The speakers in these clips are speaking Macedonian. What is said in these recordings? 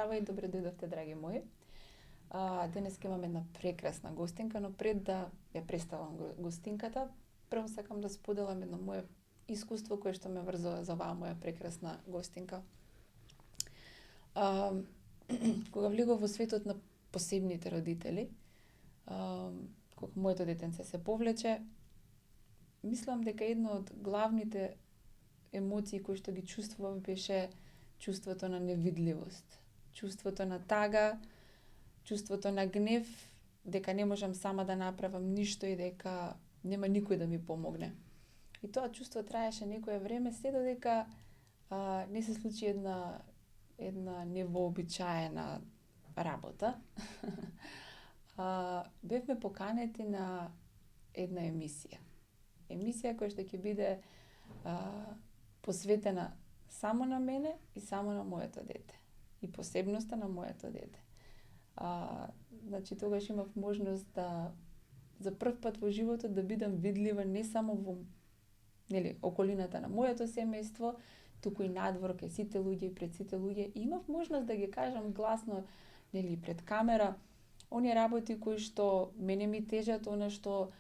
Здраво и добре дојдовте, драги мои. Денес имам една прекрасна гостинка, но пред да ја представам гостинката, прво сакам да споделам едно мое искуство кое што ме врзува за оваа моја прекрасна гостинка. Кога влегов во светот на посебните родители, кога моето детенце се повлече, мислам дека едно од главните емоции кои што ги чувствував беше чувството на невидливост, чувството на тага, чувството на гнев, дека не можам сама да направам ништо и дека нема никој да ми помогне. И тоа чувство траеше некое време, се додека не се случи една невообичаена работа. Бевме поканети на една емисија. Емисија која што ќе биде посветена само на мене и само на моето дете. И посебноста на моето дете. Значи, тогаш имав можност да за прв пат во животот да бидам видлива не само во околината на моето семејство, туку и надвор кај сите луѓе и пред сите луѓе. И имав можност да ги кажам гласно, пред камера, оние работи кои што мене ми тежат, она што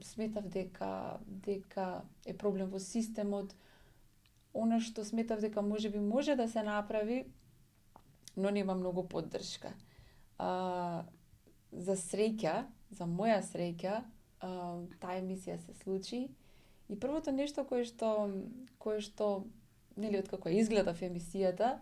сметав дека е проблем во системот, она што сметав дека можеби може да се направи, но нема многу поддршка. За среќа, за моја среќа, таа емисија се случи и првото нешто кое што откако ја изгледав емисијата,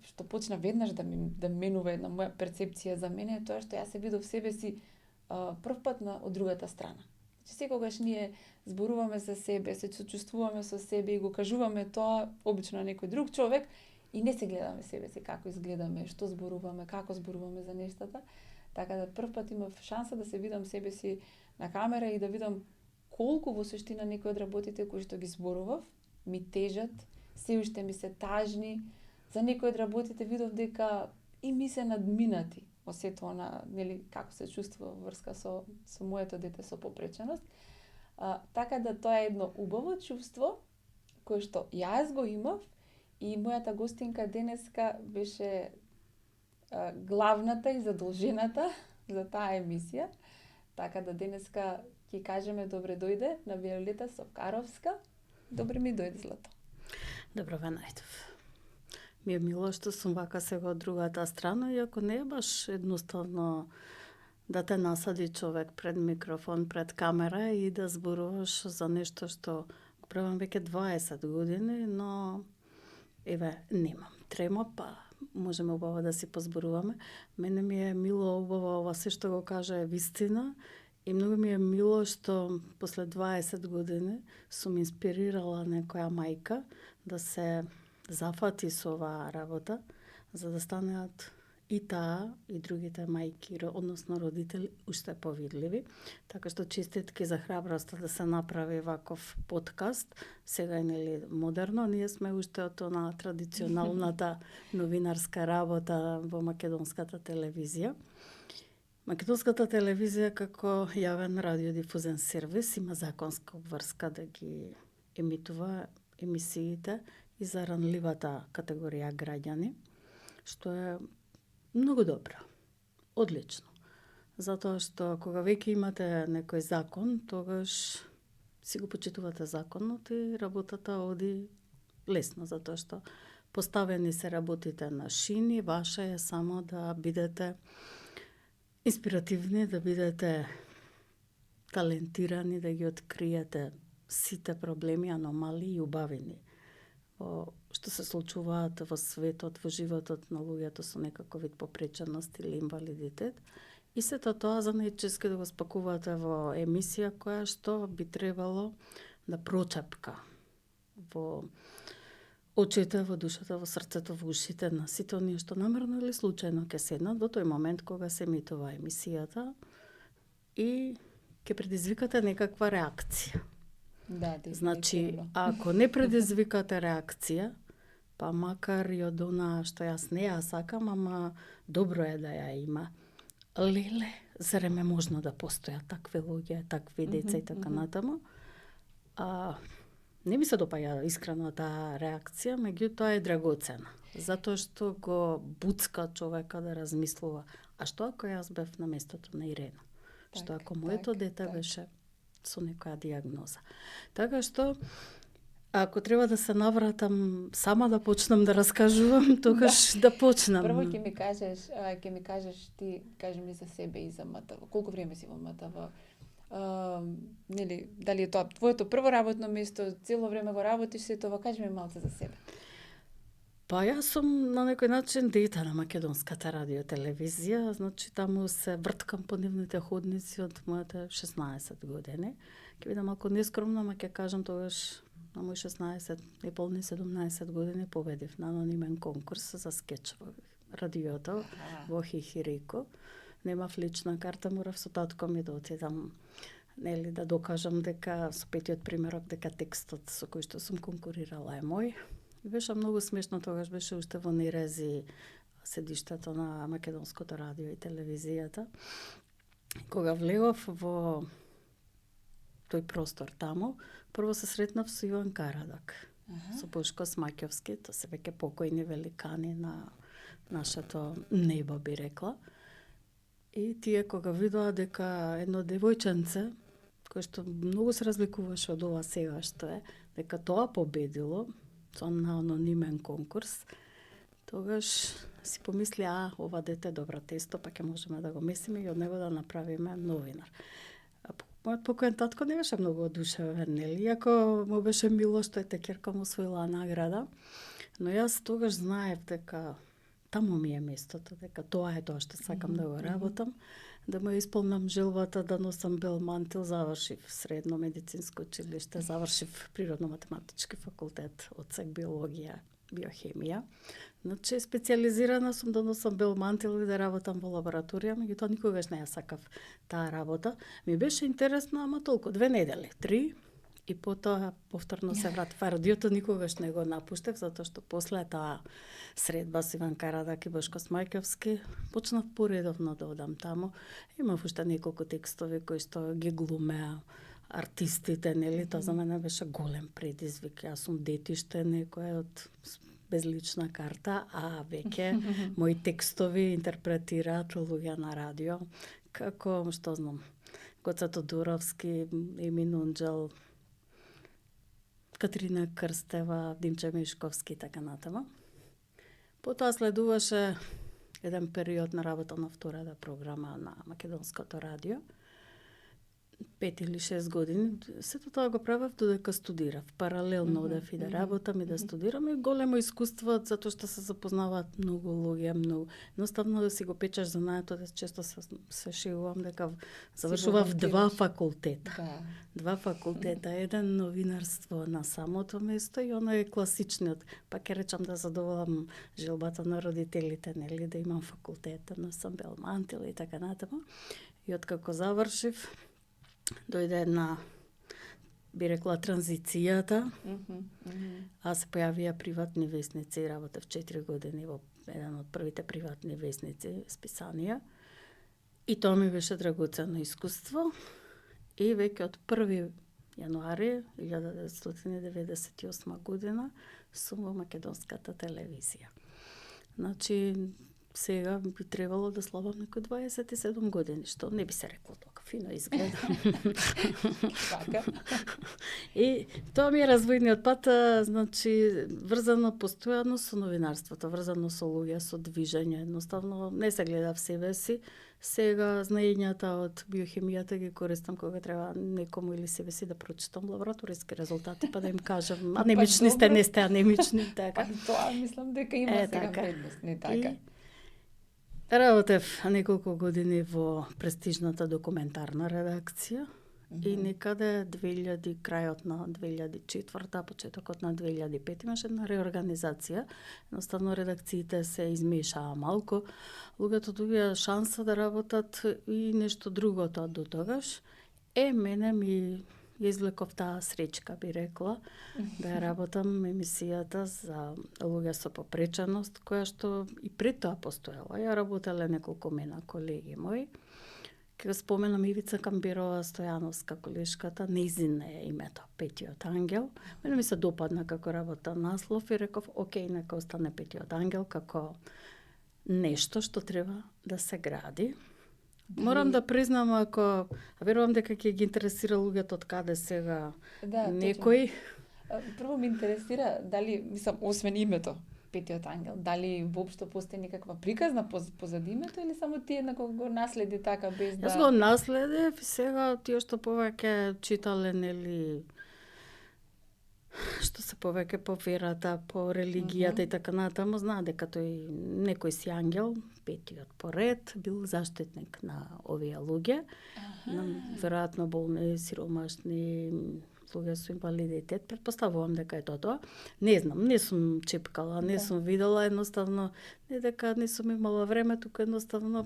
што почна веднаш да менува една моја перцепција за мене, е тоа што јас се видов себе си прв пат од другата страна. Значи, секогаш ние зборуваме за себе, се сочувствуваме со себе и го кажуваме тоа обично на некој друг човек и не се гледаме себе си како изгледаме, што зборуваме, како зборуваме за нештата. Така да прв пат имав шанса да се видам себе си на камера и да видам колку во суштина некои од работите кои што ги зборував ми тежат, се уште ми се тажни. За некои од работите видов дека и ми се надминати во сето она, како се чувствува врска со моето дете со попреченост. Така да тоа е едно убаво чувство кое што јас го имав и мојата гостинка денеска беше главната и задолжената за таа емисија. Така да денеска ќе кажеме добре дојде на Виолета Сокаровска. Добре ми дојде, Злато. Добро ве најдов. Ми е мило што сум вака сега од другата страна, иако не е баш едноставно да те насади човек пред микрофон, пред камера и да зборуваш за нешто што го правам веќе 20 години, но немам трема, па можеме убаво да си позборуваме. Мене ми е мило убаво ова се што го кажа е вистина и многу ми е мило што после 20 години сум инспирирала некоја мајка да се зафати со оваа работа, за да станат и таа и другите мајки, односно родители, уште повидливи. Така што честитки за храброста да се направи ваков подкаст. Сега е модерно, ние сме уште од она традиционалната новинарска работа во македонската телевизија. Македонската телевизија како јавен радиодифузен сервис има законска обврска да ги емитува емисиите и за ранливата категорија граѓани, што е многу добро, одлично. Затоа што кога веќе имате некој закон, тогаш си го почитувате законот и работата оди лесно, затоа што поставени се работите на шини, ваше е само да бидете инспиративни, да бидете талентирани, да ги откриете сите проблеми, аномалии и убавини што се случуваат во светот, во животот на луѓето со некаков вид попреченост или инвалидитет. И сето тоа за најчески да го спакувате во емисија која што би требало да прочепка во очите, во душата, во срцето, во ушите на сите оние што намерно или случајно ќе седнат во тој момент кога се емитува емисијата и ќе предизвикате некаква реакција. Да, значи, ако не предизвикате реакција, па макар и од она што јас не ја сакам, ама добро е да ја има. Леле, зарем е можно да постојат такви луѓе, такви деца и така натаму. Не ми се допаѓа искрено таа реакција, меѓутоа е драгоцена. Затоа што го буцка човека да размислува. А што ако јас бев на местото на Ирена? Што ако моето дете беше со некоја диагноза? Така што, ако треба да се навратам сама да почнам да раскажувам, тогаш да почнам. Прво ќе ми кажеш ти, кажи ми за себе и за МТВ. Колку време си во МТВ? Нели, дали е тоа твоето прво работно место, цело време го работиш се тоа, кажи ми малце за себе. Па јас сум на некој начин дете на македонската радио телевизија, значи таму се врткам по нивните ходници од моите 16 години. Ќе бидам малку нескромна, ама ќе кажам тогаш на мој 16, неполни 17 години победив на анонимен конкурс за скеч во радиото во Хихирико. Немав лична карта, морав со татко ми да отидам, нели, да докажам дека со петиот примерок дека текстот со кој што сум конкурирала е мој. И беше многу смешно, тогаш беше уште во Нерези седиштето на Македонското радио и телевизијата. Кога влегов во тој простор таму, прво се сретнав со Иван Карадак, со Бошко Смаќовски, тоа се веќе покојни великани на нашето небо, би рекла. И тие кога видоа дека едно девојченце, кое што многу се разликуваше од ова сега што е, дека тоа победило со на анонимен конкурс, тогаш си помисли, ова дете е добро тесто, па ќе можеме да го месиме и од него да направиме новинар. Мојот покоен татко не беше многу одушевен, нели, иако му беше мило што ќерка му освоила награда, но јас тогаш знаев дека таму ми е местото, дека тоа е тоа што сакам да го работам, да му исполнам желбата да носам бел мантил. Завршив средно медицинско училиште, завршив природно-математички факултет, одсек биологија, биохемија. Значи, специализирана сум да носам бел мантил и да работам во лабораторија, меѓутоа никогаш не ја сакав таа работа. Ми беше интересно, ама толку, 2 недели, 3, и потоа повторно се вратив. Радиото никогаш не го напуштев, затоа што после таа средба со Иван Карадак и Бошко Смаќовски почнав поредовно да одам таму. Имав уште неколку текстови кои што ги глумеа артистите, нели, тоа за мене беше голем предизвик. Јас сум детиште некој од безлична карта, а веќе мои текстови интерпретираат луѓе на радио, како, што знам, Гоце Тодоровски, Емин Унџел, Катрина Крстева, Димче Мишковски и така натаму. Потоа следуваше еден период на работа на втората програма на Македонското радио. 5 или 6 години. Сето тоа го правев додека студирав. Паралелно одев и да работам и да студирам. И големо искуство, затоа што се запознаваат многу луѓе, многу. Едноставно да си го печеш занаето, често се шегувам дека завршував 2 факултета. 2 факултета, еден новинарство на самото место и оно е класичниот. Па ќе речам да задоволам желбата на родителите, нели, да имам факултет, но сам бел мантил и така натаму. И откако завршив, дојде една, би рекла, транзицијата, а се појавија приватни весници и работев 4 години во еден од првите приватни весници, списанија. И тоа ми беше драгоценно искуство. И веќе од 1 јануари 1998 година сум во Македонската телевизија. Значи, сега би требало да славам некој 27 години, што не би се рекло толку фино изгледа. И тоа ми е развојниот пат, значи, врзано постојано со новинарството, врзано со луѓе, со движење, едноставно не се гледа в себе си. Сега знаењата од биохемијата ги користам кога треба некому или себе си да прочитам лабораториски резултати, па да им кажам, анемични сте, не сте анемични, така. Па тоа мислам дека има сега предност, не така. Работев неколку години во престижната документарна редакција и некаде крајот на 2004, почетокот на 2005 имаше една реорганизација. Едноставно редакциите се измешаа малку. Луѓето добија шанса да работат и нешто друго до тогаш. Мене ми извлеков таа сречка, би рекла, да работам емисијата за луѓе со попреченост, која што и пред тоа постоела. Ја работеле неколку мена колеги мои. Ке споменам Ивица Камбирова Стојановска, колешката, нејзино е името, Петиот ангел. Мене ми се допадна како работа наслов и реков, окей, нека остане Петиот ангел како нешто што треба да се гради. Морам да признам, ако верувам дека ќе ги интересира луѓето од каде сега некој. Прво ме интересира дали, мислам, освен името Петиот ангел, дали воопшто постои некаква приказна позади името или само ти еднакво го наследи така без да... Јас го наследив, сега тие што повеќе читале, нели, што се повеќе по верата, по религијата и така натаму, знаат дека тој некој си ангел, петиот поред, бил заштитник на овие луѓе, веројатно болни, сиромашни, луѓе со инвалидитет, претпоставувам дека е тоа. Не знам, не сум чепкала, не сум видела, едноставно, не дека не сум имала време, тука едноставно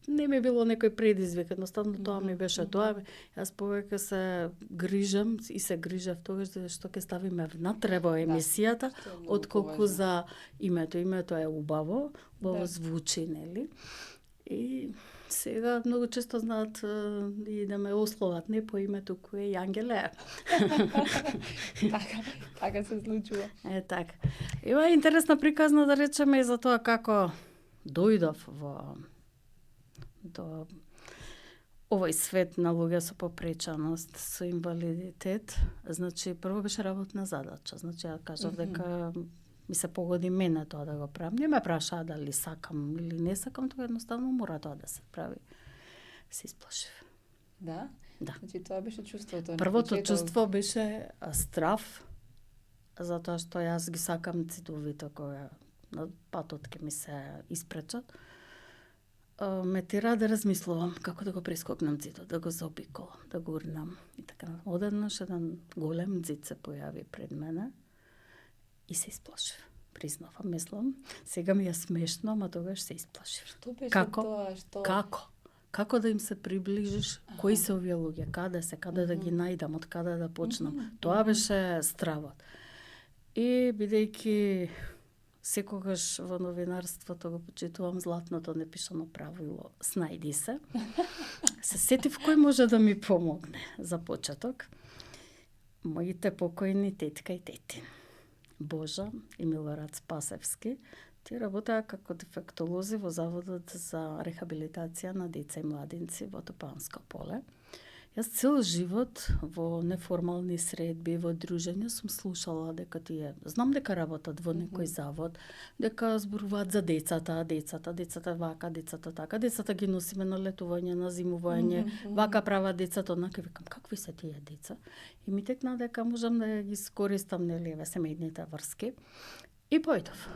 не ми било некој предизвик, едноставно тоа ми беше тоа. Јас повеќе се грижам и се грижав тогаш што ќе ставиме внатре во емисијата, отколку за името. Името е убаво, звучи, нели? И сега многу често знаат и да ме ословат не по името кој е Јангеле. Така се случува. Така. Има интересна приказна да речеме и за тоа како дојдов до овој свет на луѓе со попреченост, со инвалидитет. Значи, прво беше работна задача. Значи, ја кажав дека ми се погоди мене тоа да го правам. Не ме прашаа дали сакам или не сакам, тоа едноставно мора тоа да се прави. Се исплашив. Да? Да. Значи, тоа беше чувството. Првото чувство беше страв, затоа што јас ги сакам цидовите кои на патот ќе ми се испречат. Ме тера да размислувам како да го прескокнам ѕидот, да го заобиколам, да го урнам. И така, одеднаш еден голем ѕид се појави пред мене и се исплашив. Признавам, мислам. Сега ми е смешно, ама тогаш се исплашив. Што беше тоа? Што... Како да им се приближиш? Кои се овие луѓе? Каде се? Каде да ги најдам? Од каде да почнам? Тоа беше стравот. И бидејќи секогаш во новинарството го почитувам златното непишано правило снајди се. Се сетив кој може да ми помогне за почеток. Моите покојни тетка и тетин. Божа и Милорад Спасевски. Тие работеа како дефектолози во Заводот за рехабилитација на деца и младинци во Топанско поле. Јас цел живот во неформални средби, во дружења сум слушала дека тие, знам дека работат во некој завод, дека зборуваат за децата вака, децата така, децата ги носиме на летување, на зимување, вака прават децата, онака, викам, какви се тие деца? И ми текна дека можам да ги скористам, нели, семејните врски. И појдов.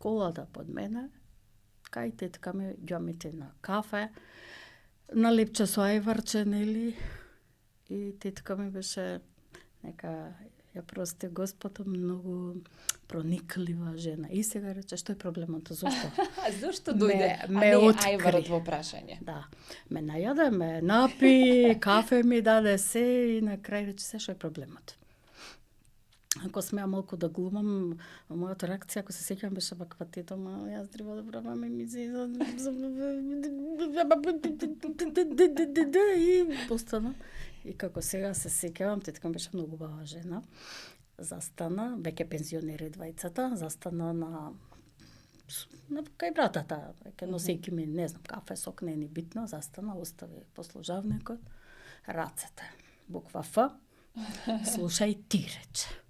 Колата под мене, кај тетка ми, ѓомите на кафе, на лепче со ајварче, нели? И тетка ми беше нека, ја прости Господ, многу прониклива жена. И сега рече, што е проблемот? Зошто? Зошто дојде? Ме откри. Ајварот во прашање. Да. Ме најаде, ме напи, кафе ми даде се и на крај рече, се што е проблемот? Ако смеа малку да глумам, мојата реакција, ако се сеќавам, беше ваква тето, ма јас треба да правам емисија и постана. И како сега се сеќавам, тетка беше многу убава жена. Застана, веќе пензионери двајцата, застана на кај вратата, веќе носејќи ми, не знам, кафе, сок, не е ни битно, застана, остави послужавникот, рацете, буква Ф, слушај ти, рече.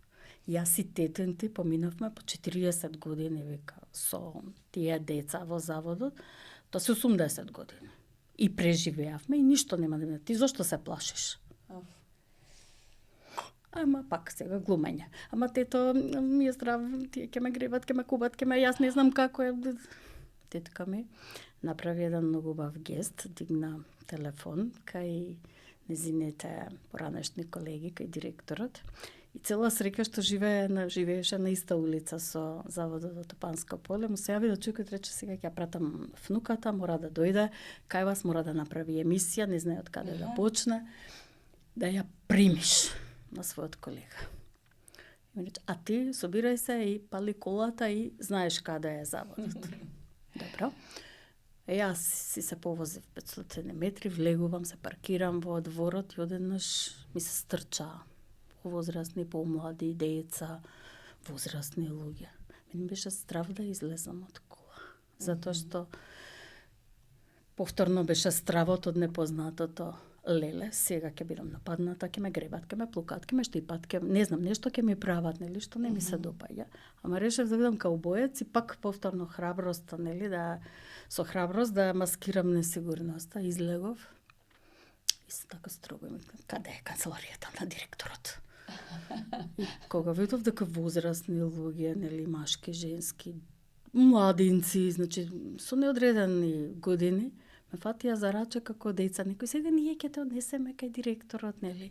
Јас и тетен ти поминавме по 40 години, вика, со тие деца во заводот, тоа се 80 години. И преживеавме и ништо нема да ми. Ти зошто се плашиш? Ама пак сега глумење. Ама тето ми е здрав, тие ќе ме гребат, ќе ме кубат, ќе ме, јас не знам како е. Тетка ми направи еден многу убав гест, дигна телефон кај незините поранешни колеги, кај директорот. И цела среќа што живееше на иста улица со Заводот во Топанско поле, му се јави да чукот, рече, сега ќе ја пратам внуката, мора да дојде, кај вас мора да направи емисија, не знае од каде да почне, да ја примиш на својот колега. И ми рече, а ти собирај се и пали колата и знаеш каде е заводот. Добро. Јас си се повозив 500 метри, влегувам, се паркирам во дворот и одеднаш ми се стрча повозрастни, помлади, деца, возрастни луѓе. Мене беше страв да излезам од кола, затоа што повторно беше стравот од непознатото. Леле, сега ќе бидам нападната, ќе ме гребат, ќе ме плукат, ќе ме штипат, не знам, нешто ќе ми прават, нели, што не ми се допаѓа. Ама решив да бидам каубоец и пак повторно храброста, нели, да со храброст да маскирам несигурноста. Излегов и се така строго ми каде е канцеларијата на директорот? И кога видов дека возрастни луѓе, нели, машки, женски, младинци, значи со неодредени години, ме фатија за раче како деца. Некој сега ние ќе те однесеме кај директорот, нели?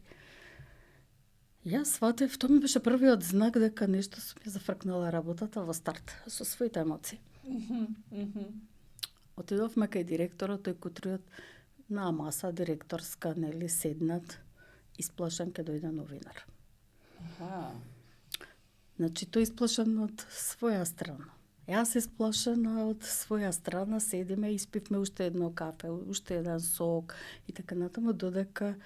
Јас сватев, тоа ми беше првиот знак дека нешто сум ја зафркнала работата во старт, со своите емоции. Отидовме кај директорот, тој кутриот на маса директорска, нели, седнат, исплашен ке дојде новинар. Значи, тој исплашен од своја страна. Јас исплашена од своја страна, седиме, испивме уште едно кафе, уште еден сок и така натаму, додека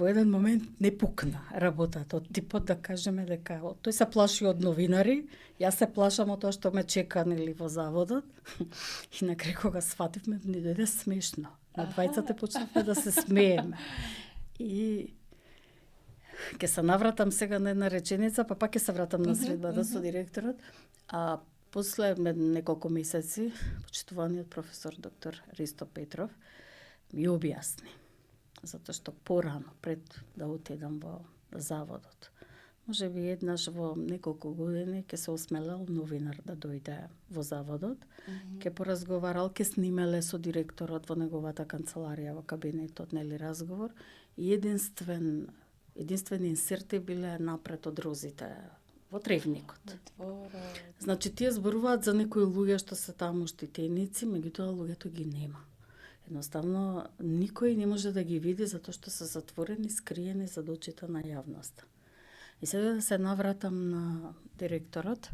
во еден момент не пукна работата, од типот да кажеме дека тој се плаши од новинари, јас се плашам од тоа што ме чека, нели, во заводот. И на крај кога свативме, ни дојде смешно. На двајцата почнавме да се смееме. И ќе се навратам сега на една реченица, па пак ќе се вратам на средбата со директорот. А после неколку месеци, почитуваниот професор доктор Ристо Петров ми објасни, затоа што порано, пред да отидам во заводот, може би еднаш во неколку години ќе се осмелел новинар да дојде во заводот, ќе поразговарал, ќе снимеле со директорот во неговата канцеларија, во кабинетот, нели, разговор, и единствени инсерти биле напред од розите во тревникот. Значи, тие зборуваат за некои луѓе што се таму штитеници, меѓутоа луѓето ги нема. Едноставно, никој не може да ги види затоа што се затворени, скриени зад очите на јавноста. И сега да се навратам на директорот,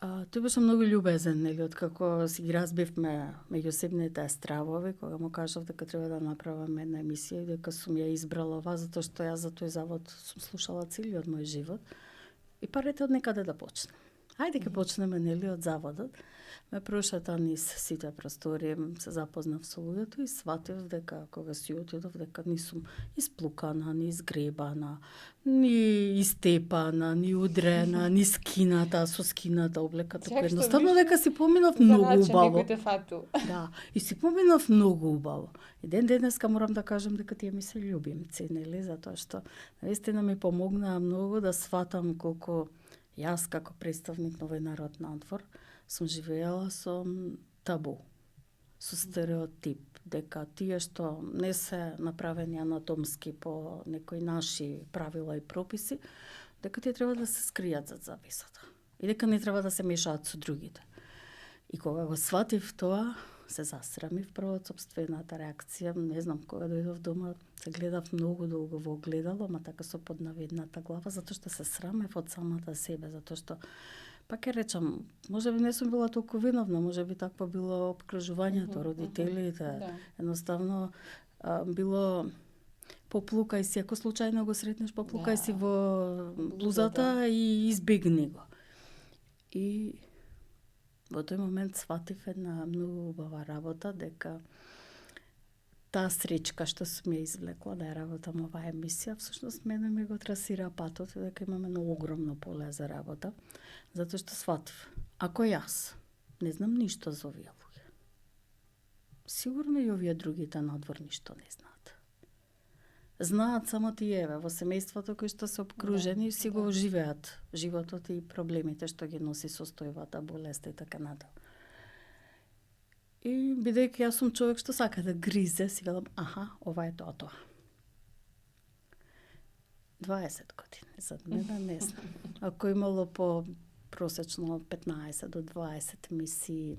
тој беше многу љубезен, нели, откако си ги разбивме меѓусебните стравови, кога му кажав дека треба да направам една емисија и дека сум ја избрала ова, затоа што јас за тој завод сум слушала целиот мој живот. И парете од некаде да почнем. Ајде ќе почнеме, нели, од заводот. Ме прошета низ сите простори, се запознав со луѓето и сватив дека кога си отидов дека ни сум исплукана, ни изгребана, ни истепана, ни удрена, ни скината, со скината облека, така едноставно дека си поминав многу убаво. Да, и си поминав многу убаво. И ден денеска морам да кажам дека тие ми се љубимци, нели, затоа што наистина ми помогнаа многу да сватам колку јас како представник новинарот надвор сум живеела со табу, со стереотип, дека тие што не се направени анатомски по некои наши правила и прописи, дека тие треба да се скријат зад завесата и дека не треба да се мешаат со другите. И кога го сватив тоа, се засрамив прво од сопствената реакција, не знам, кога дојдов дома, се гледав многу долго во огледало, ама така со поднаведната глава, затоа што се срамев од самата себе, затоа што пак ќе речам, може би не сум била толку виновна, може би такво било обкружувањето, родителите, едноставно било поплукај си, ако случајно го сретнеш, поплукај си во блузата и избегни го. И во тој момент сватив една многу убава работа, дека таа сречка што сум ја извлекла да ја работам оваа емисија, всушност мене ми го трасира патот и дека имаме едно огромно поле за работа, затоа што сватив, ако јас не знам ништо за овие луѓе, сигурно и овие другите надвор ништо не знаат. Знаат само тие во семејството кои што се обкружени и си го живеат животот и проблемите што ги носи состојбата, болеста и така натаму. И бидејќи јас сум човек што сака да гризе, си велам, ова е тоа. 20 години, зад мене не знам. Ако имало по просечно 15 до 20 мисии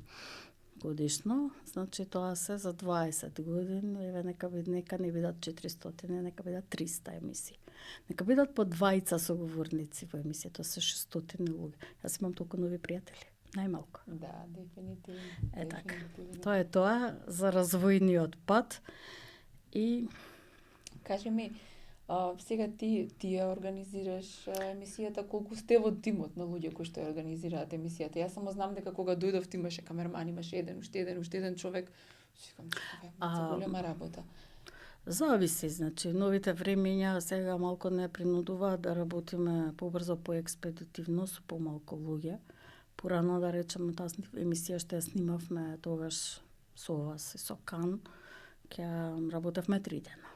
годишно, значи тоа се за 20 години, еве нека не бидат 400, нека бидат 300 емисии. Нека бидат по 2 соговорници во емисијата, се 600 луѓе. Јас имам толку нови пријатели. Најмалку. Да, дефинитивно. Е така. Дефинитивно. Тоа е тоа за развојниот пат и Кажи ми, сега ти ја организираш емисијата, колку сте во тимот на луѓе кои што ја организираат емисијата? Јас само знам дека кога дојдов ти имаше камерман, имаше уште еден човек. Сикам, тоа е голема работа. зависи, значи, новите времења сега малку не принудуваат да работиме побрзо, поекспедитивно, со помалку луѓе. Порано, да речеме, таа емисија што ја снимавме тогаш со вас и со Кан, ќе работевме 3 дена.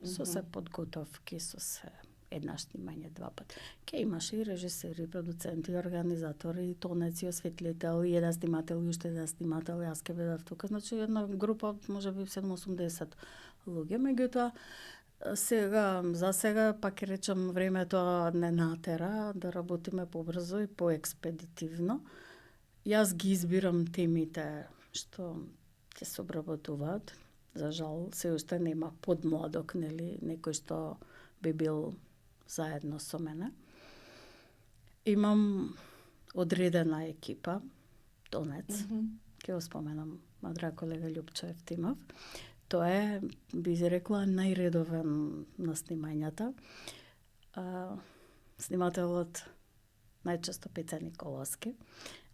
Со се подготовки, со се еднаш снимање 2 пати. Ке имаше и режисери, продуценти, организатори, тонеци, осветлител, и еден снимател и уште еден снимател, јас ке бидев тука. Значи една група, можеби 7-80 луѓе, меѓутоа за сега, пак ќе речам, времето не натера да работиме побрзо и поекспедитивно. Јас ги избирам темите што ќе се обработуваат. За жал, се уште нема подмладок, нели, некој што би бил заедно со мене. Имам одредена екипа, Донец, ќе го споменам, мадра колега Љупчо Евтимов. Тоа е, би рекла, најредовен на снимањата. Снимателот најчесто Пеца Николовски.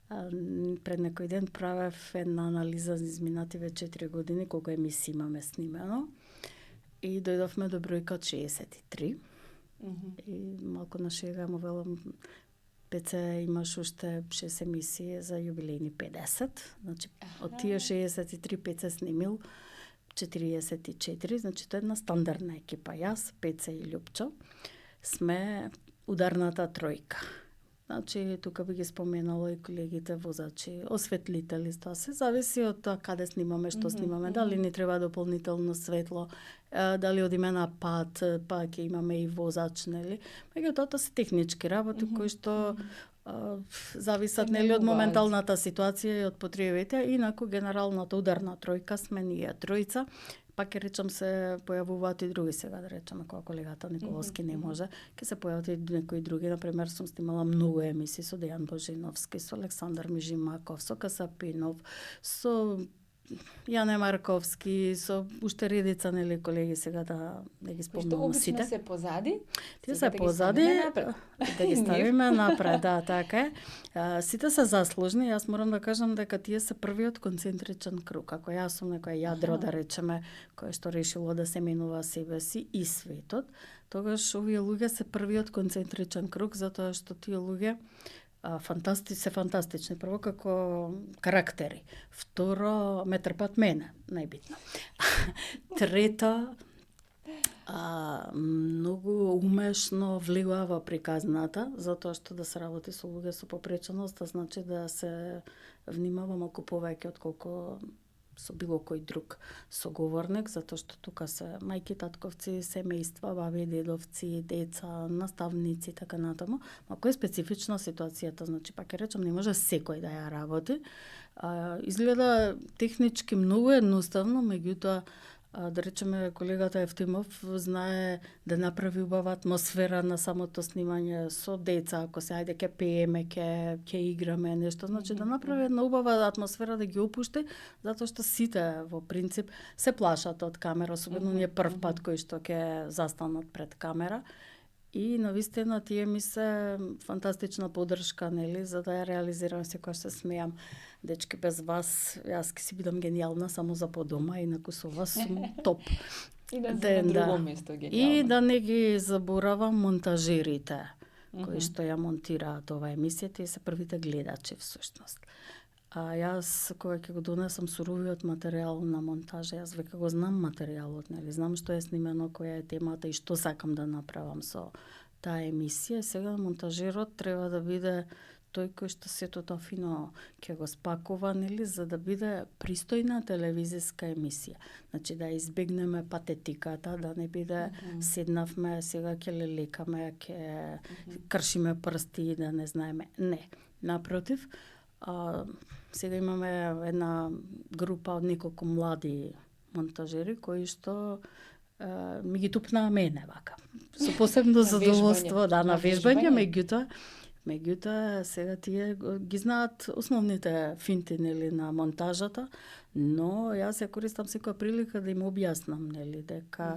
Пред некој ден правев една анализа за изминативе 4 години, колку емисии имаме снимено. И дојдовме до бројка од 63. И малку на шега му велам, Пеце, имаш уште 6 емисии за јубилејни 50. Значи, од тие 63 Пеце снимил 44, значи тоа е една стандардна екипа. Јас, Пеце и Љупчо сме ударната тројка. Значи, тука би ги споменала и колегите возачи, осветлители, тоа се зависи од тоа каде снимаме, што снимаме, дали ни треба дополнително светло, дали одиме на пат, па ќе имаме и возач, нели? Меѓутоа, тоа се технички работи кои што зависат, нели, од моменталната ситуација и од потребите. Инаку генералната ударна тројка сме ние тројца. Пак ќе речам, се појавуваат и други сега, да речеме, кога колегата Николовски не може, ќе се појават и некои други. Например, сум снимала многу емисии со Дејан Божиновски, со Александар Мижимаков, со Касапинов, со Јане Марковски, со уште редица, нели, колеги, сега да ги спомнам сите. Што се позади? Тие се позади, да ги ставиме напред, да, така е. Сите се заслужни, јас морам да кажам дека тие се првиот концентричен круг. Ако јас сум некој јадро, да речеме, кое што решило да се менува себе си и светот, тогаш овие луѓе се првиот концентричен круг, затоа што тие луѓе се фантастични. Прво како карактери. Второ, ме трпат мене, најбитно. Трето, многу умешно влегува во приказната, затоа што да се работи со луѓе со попреченост, значи да се внимава малку повеќе отколку со било кој друг соговорник, затоа што тука се мајки, татковци, семејства, баби, дедовци, деца, наставници, така натаму. Малку е специфична ситуацијата, значи пак ќе речам, не може секој да ја работи. Изгледа технички многу едноставно, меѓутоа да речеме, колегата Евтимов знае да направи убава атмосфера на самото снимање со деца, ако се ајде ќе пееме, ќе играме нешто, значи да направи една убава атмосфера, да ги опушти, затоа што сите во принцип се плашат од камера, особено ние прв пат кои што ќе застанат пред камера. И навистина тие ми се фантастична поддршка, нели, за да ја реализирам, секогаш се смеам. Дечки, без вас јас ќе си бидам гениална само за по дома, инаку со вас сум топ. И да се на друго место гениална. И да не ги заборавам монтажерите кои што ја монтираат ова емисија, тие се првите гледачи всушност. Јас кога ќе го донесам суровиот материјал на монтажа, јас веќе го знам материјалот, нели, знам што е снимено, која е темата и што сакам да направам со таа емисија. Сега монтажерот треба да биде тој кој што сето тоа фино ќе го спакува, нели, за да биде пристојна телевизиска емисија. Значи да избегнеме патетиката, да не биде седнавме, сега ќе лелекаме, ќе кршиме прсти, да не знаеме. Не, напротив, сега имаме една група од неколку млади монтажери кои што ми ги тупнаа мене вака. Со посебно задоволство, да, на вежбање, меѓутоа Меѓутоа, сега тие ги знаат основните финти, нели, на монтажата, но јас ја користам секоја прилика да им објаснам, нели, дека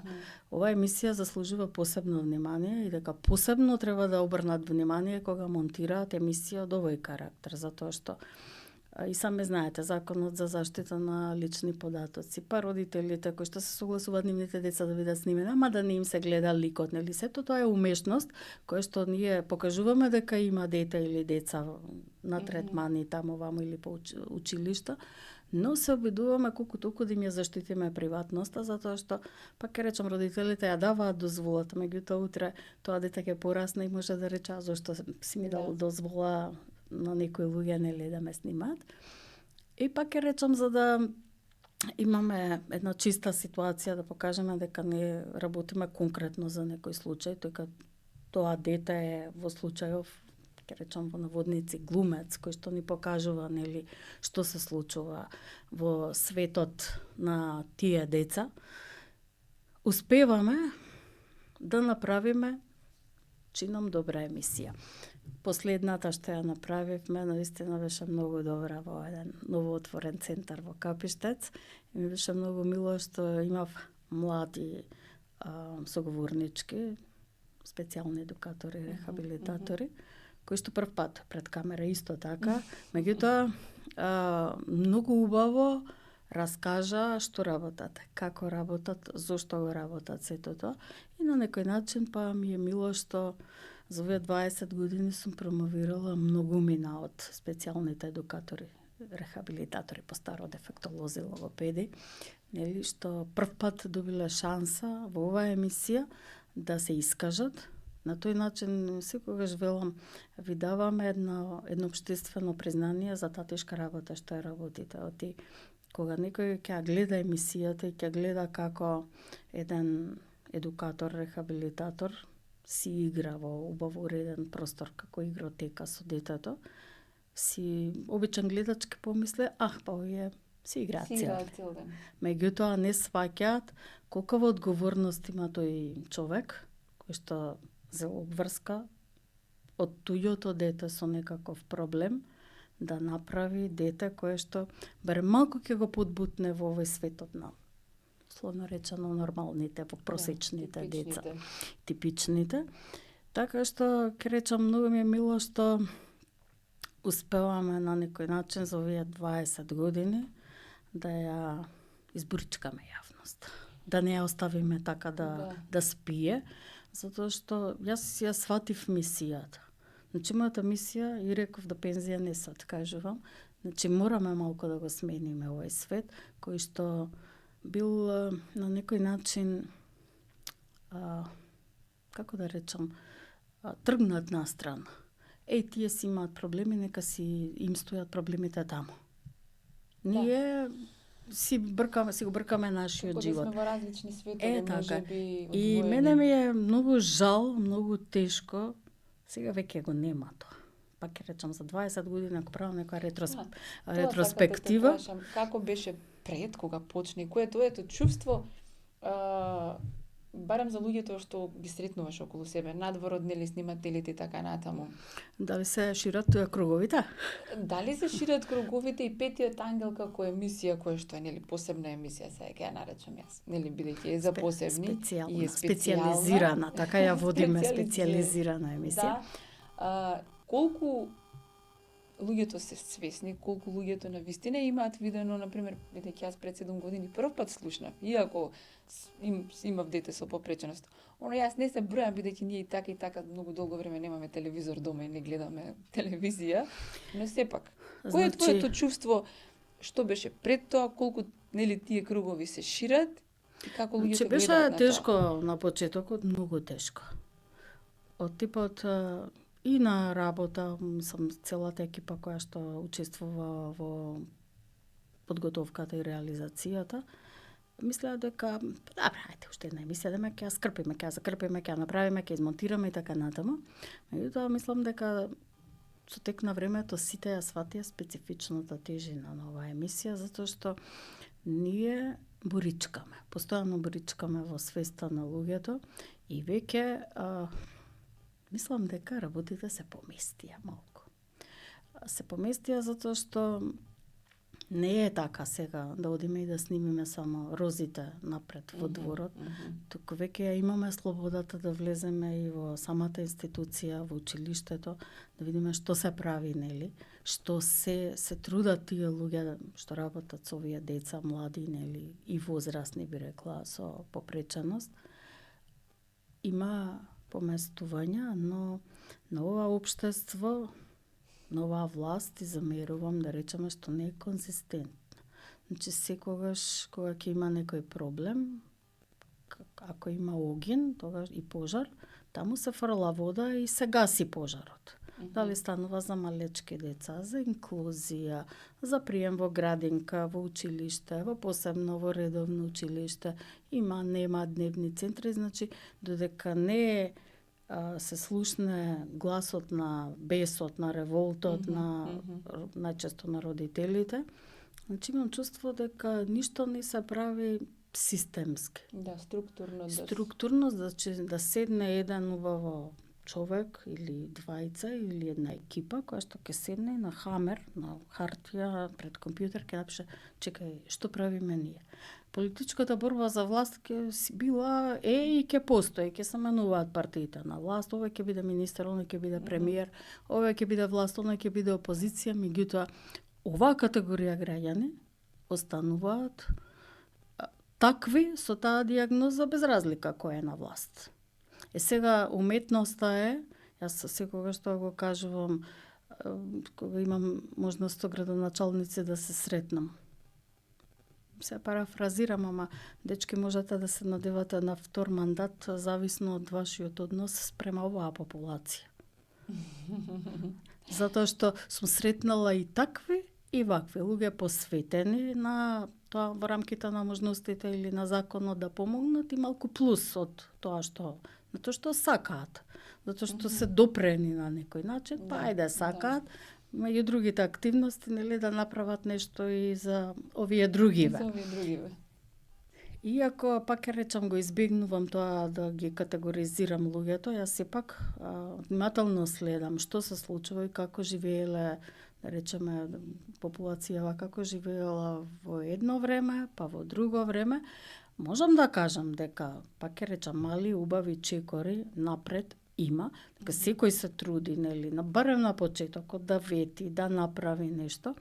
оваа емисија заслужува посебно внимание и дека посебно треба да обрнат внимание кога монтираат емисија од овој карактер, затоа што и сами знаете, законот за заштита на лични податоци, па родителите кои што се согласуваат нивните деца да бидат снимени, ама да не им се гледа ликот, нели, сето тоа е умешност која што ние покажуваме дека има дете или деца на третмани таму ваму или по училишта, но се обидуваме колку толку да им ја заштитиме приватноста, затоа што, па ќе речам, родителите ја даваат дозволата, меѓутоа утре тоа дете ќе порасне и може да рече, зошто си ми дал дозвола на некои луѓе, нели, да ме снимаат. И пак ќе речам, за да имаме една чиста ситуација, да покажеме дека не работиме конкретно за некој случај, дека тоа дете е во случајов, ќе речам во наводници, глумец, кој што ни покажува, нели, што се случува во светот на тие деца, успеваме да направиме, чинам, добра емисија. Последната што ја направивме, наистина беше многу добра во еден новоотворен центар во Капиштец. И ми беше многу мило што имав млади соговорнички, специјални едукатори, рехабилитатори, кои што прв пат пред камера исто така, меѓутоа многу убаво раскажа што работат, како работат, зошто го работат сето тоа. И на некој начин па ми е мило што за овие 20 години сум промовирала многумина од специјалните едукатори, рехабилитатори, постаро дефектолози, логопеди, нели, што прв пат добиле шанса во оваа емисија да се искажат. На тој начин секогаш велам, ви даваме едно општествено признание за татишка работа што ја работите. Оти кога некој ќе гледа емисијата и ќе гледа како еден едукатор, рехабилитатор си игра во убаво уреден простор како игротека со детето, си обичен гледач ќе помисли, па овие си играат цел ден. Меѓутоа не сваќаат колкава одговорност има тој човек кој што зел обврска од туѓото дете со некаков проблем да направи дете кое што барем малку ќе го подбутне во овој светот на условно речено нормалните, во просечните деца, типичните. Така што ќе речам, многу ми е мило што успеваме на некој начин за овие 20 години да ја изборичкаме јавност. Да не ја оставиме така да спие, затоа што јас ја сватив мисијата. Значи, мојата мисија, и реков до пензија не се откажувам, значи мораме малку да го смениме овој свет, кој што бил на некој начин, како да речам, тргнат настрана. Тие си имаат проблеми, нека си им стојат проблемите таму. Ние си го бркаме нашиот живот. Сме во различни светови, можеби одвоени. И мене ми е многу жал, многу тешко, сега веќе го нема тоа. Пак ќе речам, за 20 години, ако правам некоја ретроспектива. Како беше пред, кога почне, кое тоа ето чувство, барем за луѓето што ги сретнуваш околу себе, надвор од, нели, снимателите и така натаму. Дали се шират круговите? Дали се шират круговите и Петиот ангел како емисија која што е, нели, посебна емисија, сега ќе ја наречам јас, нели, бидејќи е за посебни и е специјализирана, така ја водиме, специјализирана емисија. Да, колку луѓето се свесни, колку луѓето навистина имаат видено, например, бидејќи јас пред 7 години прв пат слушнав, иако имав дете со попреченост. Јас не се бројам, бидејќи ние и така многу долго време немаме телевизор дома и не гледаме телевизија, но сепак, кој е твоето чувство, што беше пред тоа, колку, нели, тие кругови се шират и како луѓето гледаат на тоа? Беше тешко на почетокот, многу тешко. Од типот и на работа, сам целата екипа која што учествува во подготовката и реализацијата, мислеа дека, ајде, уште една емисија, ќе ја скрпиме, ќе ја закрпиме, ќе ја направиме, ќе измонтираме и така натаму. Меѓутоа, мислам дека со тек на времето сите ја сватија специфичната тежина на оваа емисија, затоа што ние боричкаме, постојано боричкаме во свеста на луѓето и веќе Мислам дека работите се поместија малку. Се поместија затоа што не е така сега да одиме и да снимиме само розите напред во дворот, туку веќе ја имаме слободата да влеземе и во самата институција, во училиштето, да видиме што се прави, нели, што се трудат тие луѓе што работат со овие деца, млади, нели, и возрастни, би рекла, со попреченост. Има поместувања, но на ова општество, на оваа власт и замерувам да речеме што не е конзистентна. Значи секогаш кога ќе има некој проблем, ако има огин, тогаш и пожар, таму се фрла вода и се гаси пожарот. Дали станува за малечки деца, за инклузија, за прием во градинка, во училиште, во посебно во редовно училиште, нема дневни центри, значи додека не се слушне гласот на бесот, на револтот, на најчесто на родителите, значи имам чувство дека ништо не се прави системски. Да, структурно. Структурно, значи да седне еден убаво човек или двајца или една екипа која што ќе седне на хамер, на хартија, пред компјутер ќе напише, чекај, што правиме ние? Политичката борба за власт ќе била и ќе постои, ќе се менуваат партиите на власт, овој ќе биде министер, оној ќе биде премиер, овој ќе биде власт, оној ќе биде опозиција, меѓутоа оваа категорија граѓани остануваат такви со таа дијагноза без разлика која е на власт. Сега уметноста е, јас секогаш тоа го кажувам кога имам можност со градоначалници да се сретнам. Се парафразирам, ама дечки можете да се надевате на втор мандат зависно од вашиот однос спрема оваа популација. Затоа што сум сретнала и такви и вакви луѓе посветени на тоа во рамките на можностите или на законот да помогнат и малку плюс од тоа што сакаат, затоа што се допрени на некој начин, па ајде сакаат, меѓу другите активности, нели, да направат нешто и за овие другиве. Иако, пак ќе речам, го избегнувам тоа да ги категоризирам луѓето, јас сепак внимателно следам што се случува и како живееле, да речеме, популацијава како живеела во едно време, па во друго време. Можам да кажам дека, пак ќе речам, мали, убави чекори напред има, дека секој се труди, нели, барем на почетокот да вети, да направи нешто,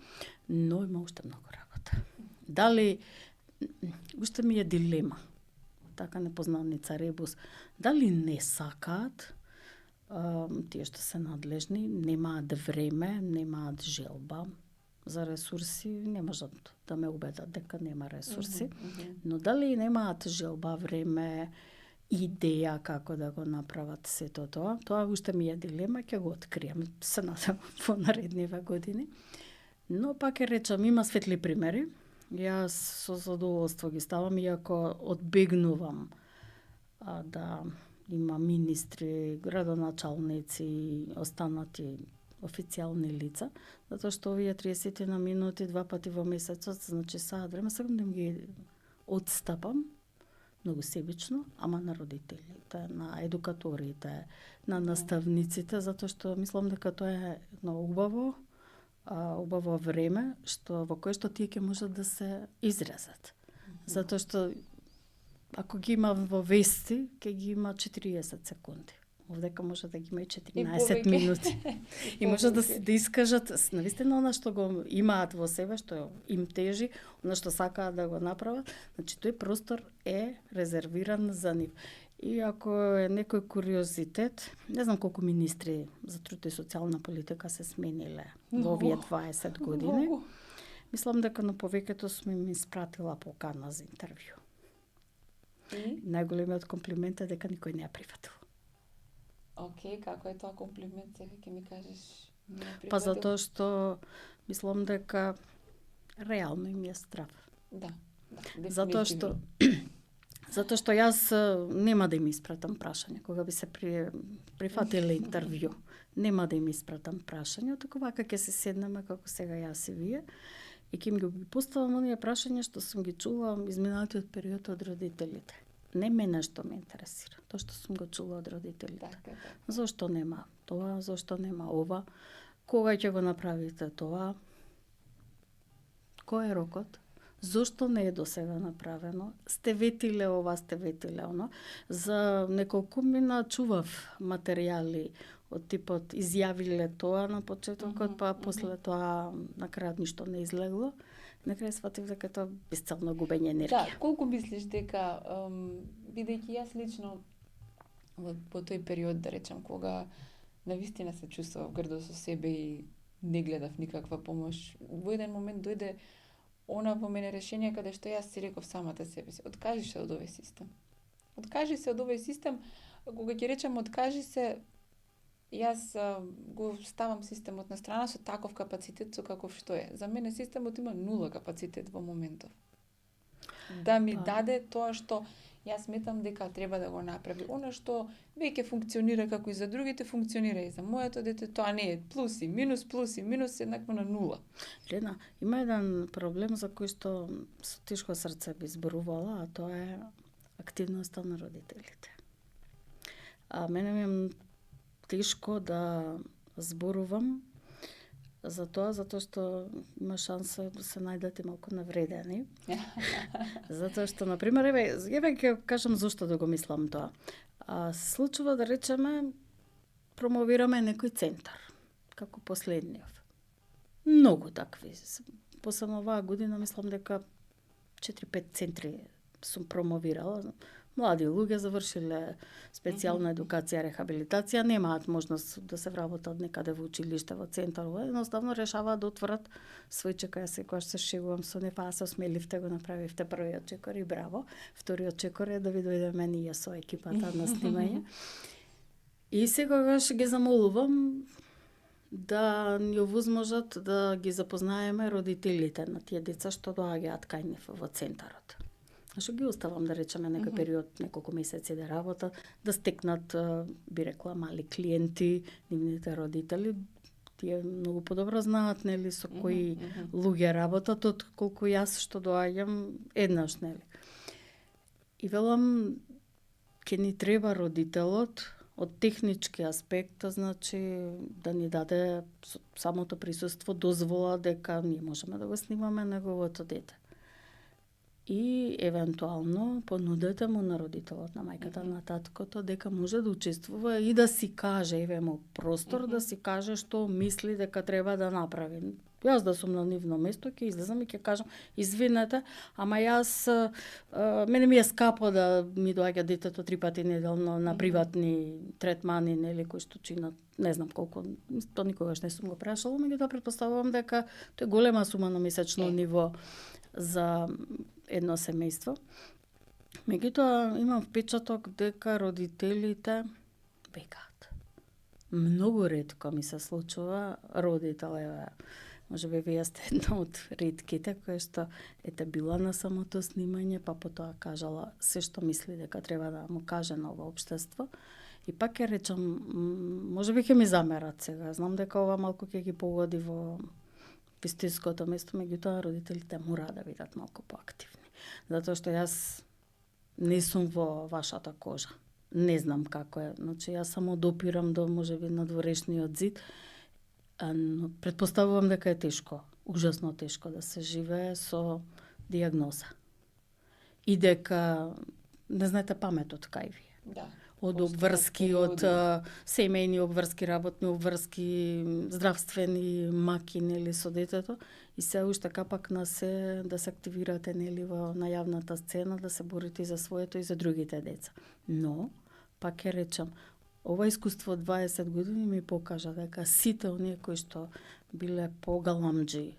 но има уште многу работа. Дали, уште ми е дилема, така непознаница ребус, дали не сакаат, тие што се надлежни, немаат време, немаат желба за ресурси, не можат да ме убедат дека нема ресурси, но дали немаат желба, време, идеја како да го направат сето тоа уште ми е дилема, ќе го открием, се надам во наредниве години. Но пак ќе речам, има светли примери, јас со задоволство ги ставам, иако одбегнувам да има министри, градоначалници и останати официјални лица, затоа што овие 30 на минути, 2 пати во месецот, значи саат време, сакам да ги одстапам многу себично, ама на родителите, на едукаторите, на наставниците, затоа што мислам дека тоа е едно убаво време во кое што тие ќе можат да се изразат. Затоа што ако ги има во вести, ќе ги има 40 секунди. Овдека може да ги има и 14 минути. И може да искажат навистина она што го имаат во себе, што им тежи, она што сакаат да го направат. Значи тој простор е резервиран за нив. И ако е некој куриозитет, не знам колку министри за труд и социјална политика се смениле во овие 20 години. Мислам дека на повеќето сме им испратила покана за интервју. Најголемиот комплимент е дека никој не ја прифатил. Океј, како е тоа комплимент, сега ќе ми кажеш? Па затоа што мислам дека реално им е страв. Да, Затоа што јас нема да им испратам прашање кога би се прифатиле интервју. Нема да им испратам прашање, туку вака ќе се седнеме како сега јас и вие и ќе ми ги поставам оние прашања што сум ги чула изминатиот период од родителите. Не мене што ме интересира. Тоа што сум го чула од родителите. Така. Зошто нема тоа, зошто нема ова? Кога ќе го направите тоа? Кој е рокот? Зошто не е досега направено? Сте ветиле ова, сте ветиле оно. За неколку мина чував материјали од типот изјавиле тоа на почетокот, па после тоа на крајот ништо не излегло. На крај сватив дека тоа бесцелно губење енергија. Да, колку мислиш дека бидејќи јас лично во тој период, да речам, кога навистина се чувствував гордо со себе и не гледав никаква помош, во еден момент дојде она во мене решение каде што јас си реков самата себе си, откажи се од овој систем. Откажи се од овој систем, кога ќе речам откажи се, јас го ставам системот на страна со таков капацитет со каков што е. За мене системот има нула капацитет во моментов. Да ми даде тоа што јас сметам дека треба да го направи. Она што веќе функционира како и за другите, функционира и за моето дете, тоа не е плюс и минус еднакво на нула. Лена, има еден проблем за кој што со тешко срце би зборувала, а тоа е активноста на родителите. А мене ми е тешко да зборувам за тоа, затоа што има шанса да се најдете малку навредени. Затоа што, например, еве ќе кажам зошто да го мислам тоа. Се случува да речеме промовираме некој центар, како последниот. Многу такви. Посебно оваа година мислам дека 4-5 центри сум промовирала. Млади луѓе завршиле специјална едукација, рехабилитација, немаат можност да се вработат некаде во училиште, во центар, едноставно решаваат да отворат свој чекор. Јас секогаш се шегувам со не, па се осмеливте, го направивте првиот чекор и браво. Вториот чекор е да ви дојде мене и со екипата на снимање. И секогаш ги замолувам да ни овозможат да ги запознаеме родителите на тие деца што доаѓаат кај нив во центарот. Што ги оставам, да речеме, некој период, неколку месеци да работат, да стекнат, би рекла, мали клиенти, нивните родители. Тие многу подобро знаат, нели, со кои луѓе работат, од колку јас што доаѓам еднаш, нели. И велам, ќе ни треба родителот од технички аспект, значи да ни даде самото присуство дозвола дека ние можеме да го снимаме неговото дете. И евентуално понудете му на родителот, на мајката, на таткото, дека може да учествува и да си каже, еве му простор, да си каже што мисли дека треба да направи. Јас да сум на нивно место, ќе излезам и ќе кажам, извинете, ама јас, мене ми е скапо да ми доаѓа детето 3 пати неделно на приватни третмани, нели, кои што чинат, не знам колку, тоа никогаш не сум го прашала, меѓутоа претпоставувам дека тоа е голема сума на месечно ниво за едно семејство. Меѓутоа имам впечаток дека родителите бегаат. Многу ретко ми се случува родител, можеби вие сте една од ретките која што била на самото снимање, па потоа кажала се што мисли дека треба да му каже на ова општество. И пак ќе речам, можеби ќе ми замерат сега. Знам дека ова малку ќе ги погоди во вистинското место, меѓутоа родителите мора да бидат малку поактивни. Затоа што јас не сум во вашата кожа. Не знам како е. Значи, јас само допирам до можеби надворешниот зид, но претпоставувам дека е тешко, ужасно тешко да се живее со дијагноза. И дека не знаете паметот кај ви. Да. Од обврски, од семејни обврски, работни обврски, здравствени маки, нели, со детето, и се уште капак на се да се активирате, нели, во најавната сцена, да се борите за своето и за другите деца. Но, пак ќе речам, ова искуство од 20 години ми покажа дека сите оние кои што биле погаламџи,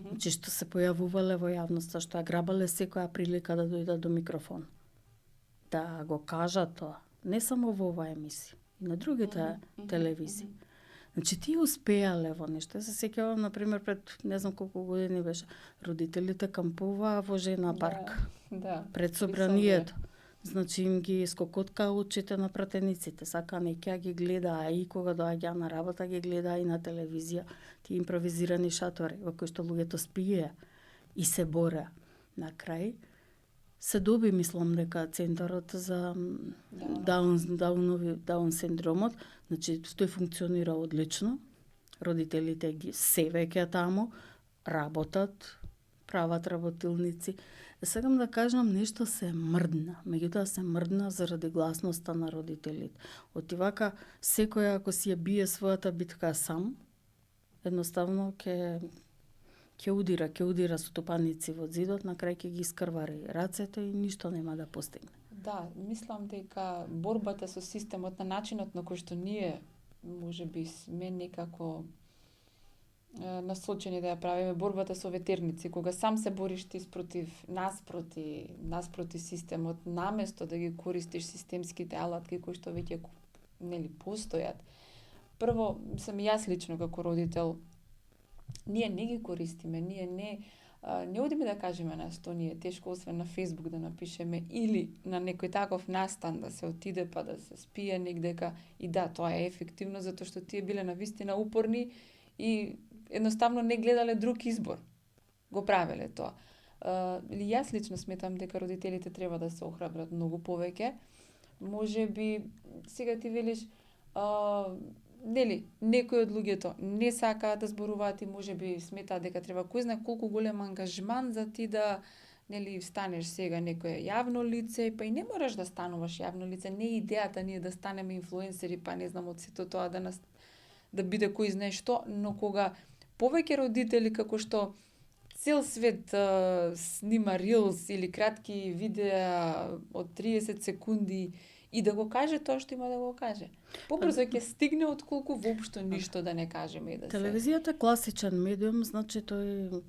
значи што се појавувале во јавноста, што ја грабале секоја прилика да дојдат до микрофон, да го кажат тоа, не само во оваа емисија, и на другите телевизии. Значи, тие успеале во нешто. Се сеќавам, например, пред не знам колку години беше, родителите кампуваа во Жена парк, пред собранието. Значи, им ги скокотка очите на пратениците, сака неќа ги гледаа и кога доаѓаа на работа ги гледаа и на телевизија, тие импровизирани шатори во кои што луѓето спиеа и се бореа. На крај, се доби, мислам, дека центарот за Даун синдромот, значи тој функционира одлично. Родителите ги се веќе таму, работат, прават работилници. Сакам да кажам, нешто се мрдна. Меѓутоа се мрдна заради гласноста на родителите. Отивака, секој ако си ја бие својата битка сам, едноставно ќе удира со тупаници во зидот, на крај ќе ги искрвари рацете и ништо нема да постигне. Да, мислам дека борбата со системот на начинот на кој што ние можеби сме некако насочени да ја правиме борбата со ветерници, кога сам се бориш ти спротив нас проти системот, наместо да ги користиш системските алатки кои што веќе постојат. Прво, сам и јас лично како родител, ние не ги користиме, ние не одиме да кажеме на што ни е тешко, освен на Facebook да напишеме или на некој таков настан да се отиде па да се спие негдека. И да, тоа е ефективно затоа што тие биле навистина упорни и едноставно не гледале друг избор. Го правеле тоа. Или јас лично сметам дека родителите треба да се охрабрат многу повеќе. Можеби сега ти велиш некои од луѓето не сакаат да зборуваат и можеби сметаат дека треба кој знае колку голем ангажман за ти да станеш сега некое јавно лице, па и не мораш да стануваш јавно лице, не е идејата ние да станеме инфлуенсери, па не знам од сето тоа да биде кој знае што, но кога повеќе родители како што цел свет снима рилс или кратки видеа од 30 секунди и да го каже тоа што има да го каже. Побрзо ќе стигне отколку воопшто ништо да не кажеме и да Телевизијата е класичен медиум, значи тој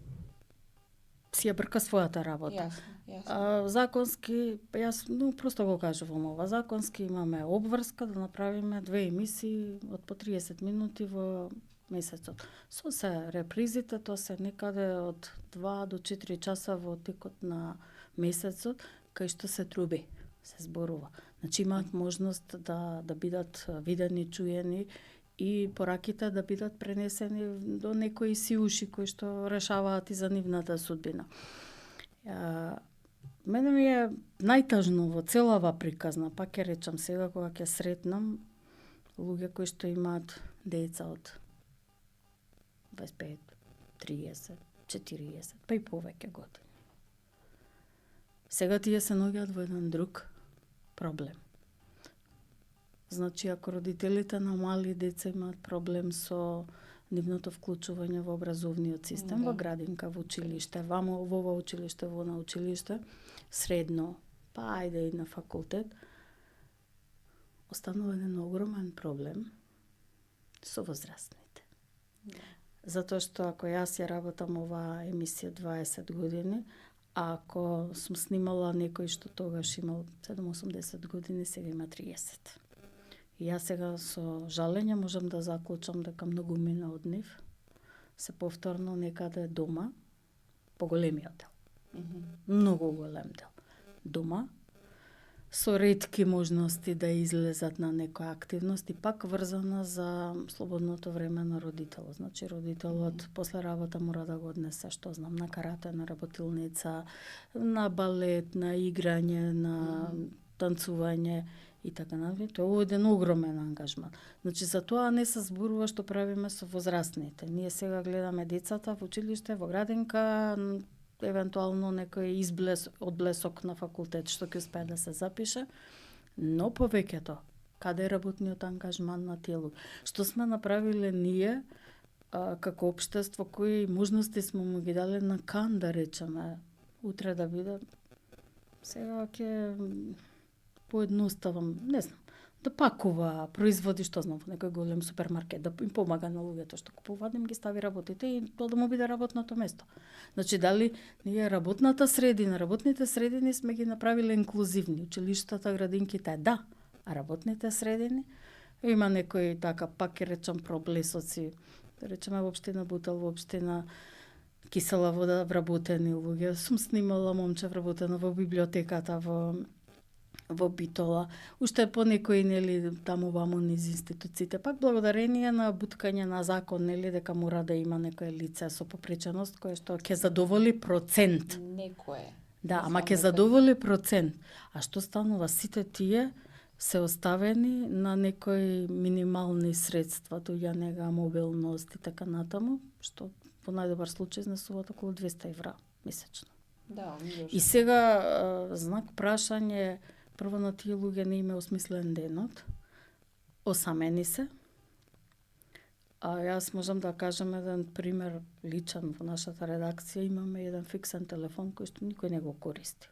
си ја брка својата работа. Јасно. Законски, јас просто го кажувам ова, законски имаме обврска да направиме 2 емисии од по 30 минути во месецот. Со се репризите, тоа се некаде од 2 до 4 часа во текот на месецот, кај што се труби, се зборува. Значи имаат можност да бидат видени, чуени и пораките да бидат пренесени до некои си уши кои што решаваат и за нивната судбина. Мене ми е најтажно во целава приказна, па ќе речам сега кога ќе сретнам луѓе кои што имаат деца од 25, 30, 40, па и повеќе години. Сега тие се наоѓаат во еден друг проблем. Значи, ако родителите на мали деца имаат проблем со нивното вклучување во образовниот систем, во градинка, во училиште, во ова училиште, во на училиште, средно, па ајде и на факултет, останува еден огромен проблем со возрастните. Затоа што ако јас ја работам оваа емисија 20 години, ако сум снимала некој што тогаш имал 7-80 години, сега има 30. И јас сега со жалење можам да заклучам дека многу мина од нив се повторно некаде дома, поголемиот дел. Многу голем дел. Дома, со ретки можности да излезат на некоја активност и пак врзана за слободното време на родителот. Значи родителот после работа мора да го однесе, што знам, на карате, на работилница, на балет, на играње, на танцување и така натаму. Тоа е еден огромен ангажман. Значи за тоа не се зборува што правиме со возрастните. Ние сега гледаме децата во училиште, во градинка, евентуално некој одблесок на факултет што ќе успее да се запише, но повеќето каде е работниот ангажман на тие луѓе? Што сме направиле ние како општество, кои можности сме му ги дале на кан, да речеме, утре да биде, сега ќе поедноставам, не знам, да пакува производи, што знам, во некој голем супермаркет, да им помага на луѓето што купуваат, да им ги стави работите и тоа да му биде работното место. Значи, дали ние работните средини сме ги направиле инклузивни, училиштата, градинките, да, а работните средини, има некои така, пак ќе речам, проблесоци, да речеме во општина Бутел, во општина Кисела Вода, вработени луѓе. Сум снимала момче вработено во библиотеката, во Битола, уште по некои таму ваму низ институциите, пак благодарение на буткање на закон, дека мора да има некое лице со попреченост кое што ќе задоволи процент. Некое. Да, ама Мислам ќе дека- задоволи процент. А што станува? Сите тие се оставени на некои минимални средства, туѓа нега, мобилност и така натаму, што во најдобар случај изнесуваат околу 200 евра месечно. Да, видиш. И сега знак прашање, прво на тие луѓе не им е осмислен денот, осамени се. А јас можам да кажам еден пример личен во нашата редакција, имаме еден фиксен телефон кој што никој не го користи.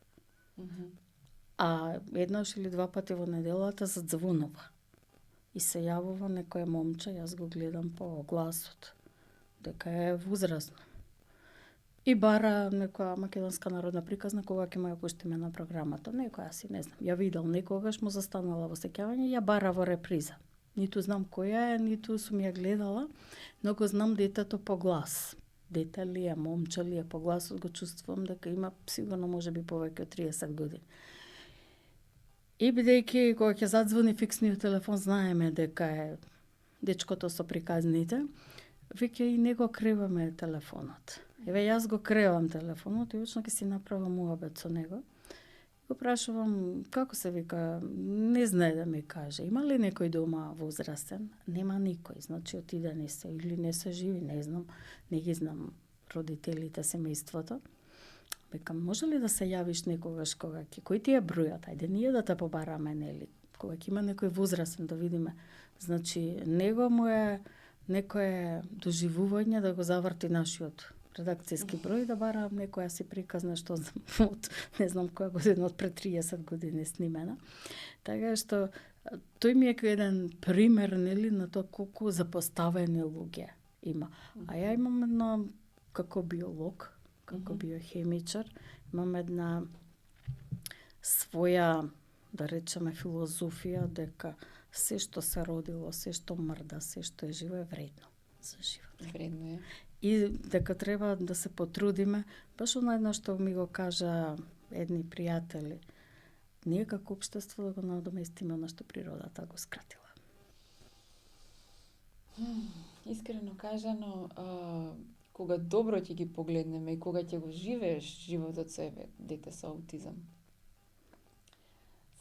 А еднаш или два пати во неделата задзвонува. И се јавува некој момче, јас го гледам по гласот, дека е возрасно. И бара некоја македонска народна приказна кога ќе му ја пуштиме на програмата. Некоја си, не знам, ја видел некогаш, му застанала во сеќавање и ја бара во реприза. Ниту знам која е, ниту сум ја гледала, но го знам детето по глас. Дете ли е, момче ли е, по гласот го чувствувам дека има сигурно можеби повеќе од 30 години. И бидејќи кога ќе задзвони фиксниот телефон, знаеме дека е дечкото со приказните, веќе и него креваме телефонот. Еве јас го кревам телефонот и очно ќе си направам муабет со него. Го прашувам како се вика, не знае да ми каже. Има ли некој дома возрастен? Нема никој, значи отидени се или не се живи, не знам, не ги знам родителите, семејството. Викам, може ли да се јавиш некогаш кога ќе, кој ти е бројот? Ајде ние да те побараме, нели? Кога ќе има некој возрастен да видиме. Значи, него му е некое доживување да го заврти нашиот редакцијски број, да барам некоја си приказна што од не знам која година, од пред 30 години снимена. Така што тој ми е еден пример, нели, на тоа колку запоставени луѓе има. А ја имам едно, како биолог, како биохемичар, имам една своја, да речеме, филозофија дека се што се родило, се што мрда, се што е живо е вредно за живот. Вредно е. И дека треба да се потрудиме, баш она едно што ми го кажа едни пријатели, ние како општество да го надоместиме она што природата го скратила. Искрено кажано, кога добро ќе ги погледнеме и кога ќе го живееш животот со дете со аутизам,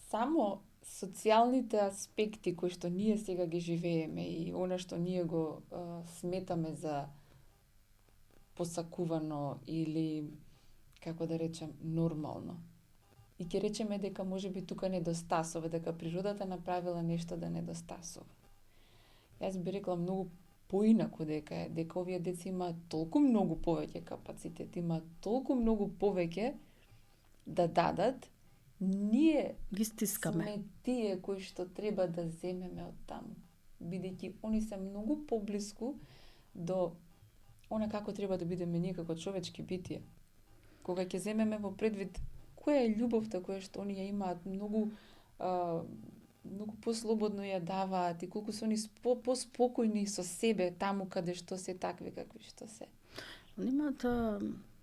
само социјалните аспекти кои што ние сега ги живееме и она што ние го сметаме за посакувано или, како да речем, нормално. И ќе речеме дека можеби тука недостасува, дека природата направила нешто да недостасува. Јас би рекла многу поинаку дека овие деца имаат толку многу повеќе капацитет, имаат толку многу повеќе да дадат, ние ги стискаме. Сме тие кои што треба да земеме од таму, бидејќи они се многу поблиску до она како треба да бидеме ние како човечки битија. Кога ќе земеме во предвид која е љубовта која што они ја имаат, многу послободно ја даваат и колку се они поспокојни со себе таму каде што се такви какви што се. Они имаат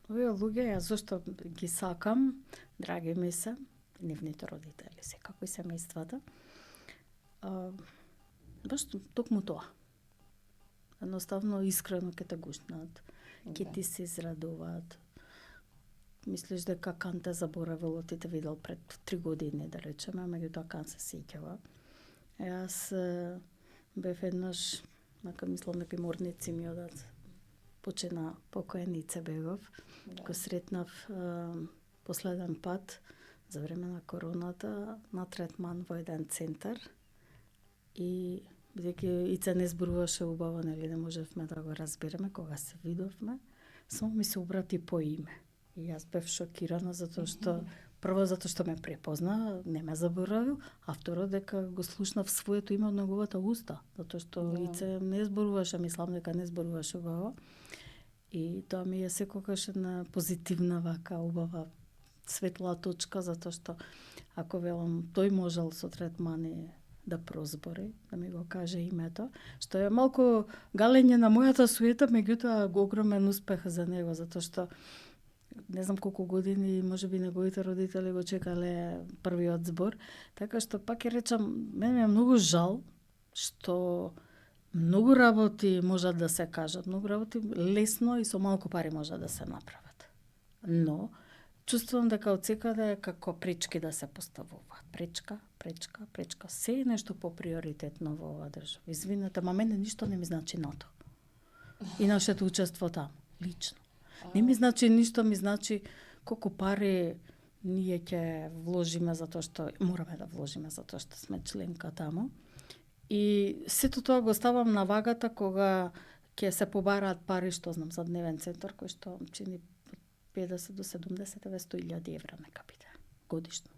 овие луѓе, јас зашто ги сакам, драги ми се, нивните родители, секако и семејствата. Баш токму тоа. Едноставно искрено ќе те гушнат, ќе ти се израдуваат. Мислиш дека Кан те заборавил, ти те видел пред 3 години, да речеме, меѓутоа Кан се сеќава. Јас бев еднаш, мислам дека морници ми одат, почина покојнице бегов, го сретнав последен пат за време на короната на третман во еден центар и бидејќи Ице не зборуваше убаво, нели не можевме да го разбереме кога се видовме, само ми се обрати по име. И јас бев шокирана затоа што прво затоа што ме препозна, не ме заборавил, а второ дека го слушнав своето име од неговата уста, затоа што Ице не зборуваше, мислам дека не зборуваше убаво. И тоа ми е секогаш една позитивна вака убава светла точка, затоа што ако велам тој можел со третмани да прозбори, да ми го каже името, што е малку галење на мојата суета, меѓутоа огромен успех за него, затоа што не знам колку години, можеби неговите родители го чекале првиот збор, така што пак ќе речам, мене е многу жал што многу работи можат да се кажат, многу работи лесно и со малку пари можат да се направат. Но чувствувам дека од секаде е како пречки да се поставуваат. Пречка, пречка, пречка. Се е нешто поприоритетно во оваа држава. Извинете, ма мене ништо не ми значи НАТО. И нашето учество таму, лично. Не ми значи ништо, ми значи колку пари ние ќе вложиме затоа што мораме да вложиме затоа што сме членка таму. И сето тоа го ставам на вагата кога ќе се побараат пари, што знам, за дневен центар, кој што чини 50 до 70 100.000 евра нека биде годишно.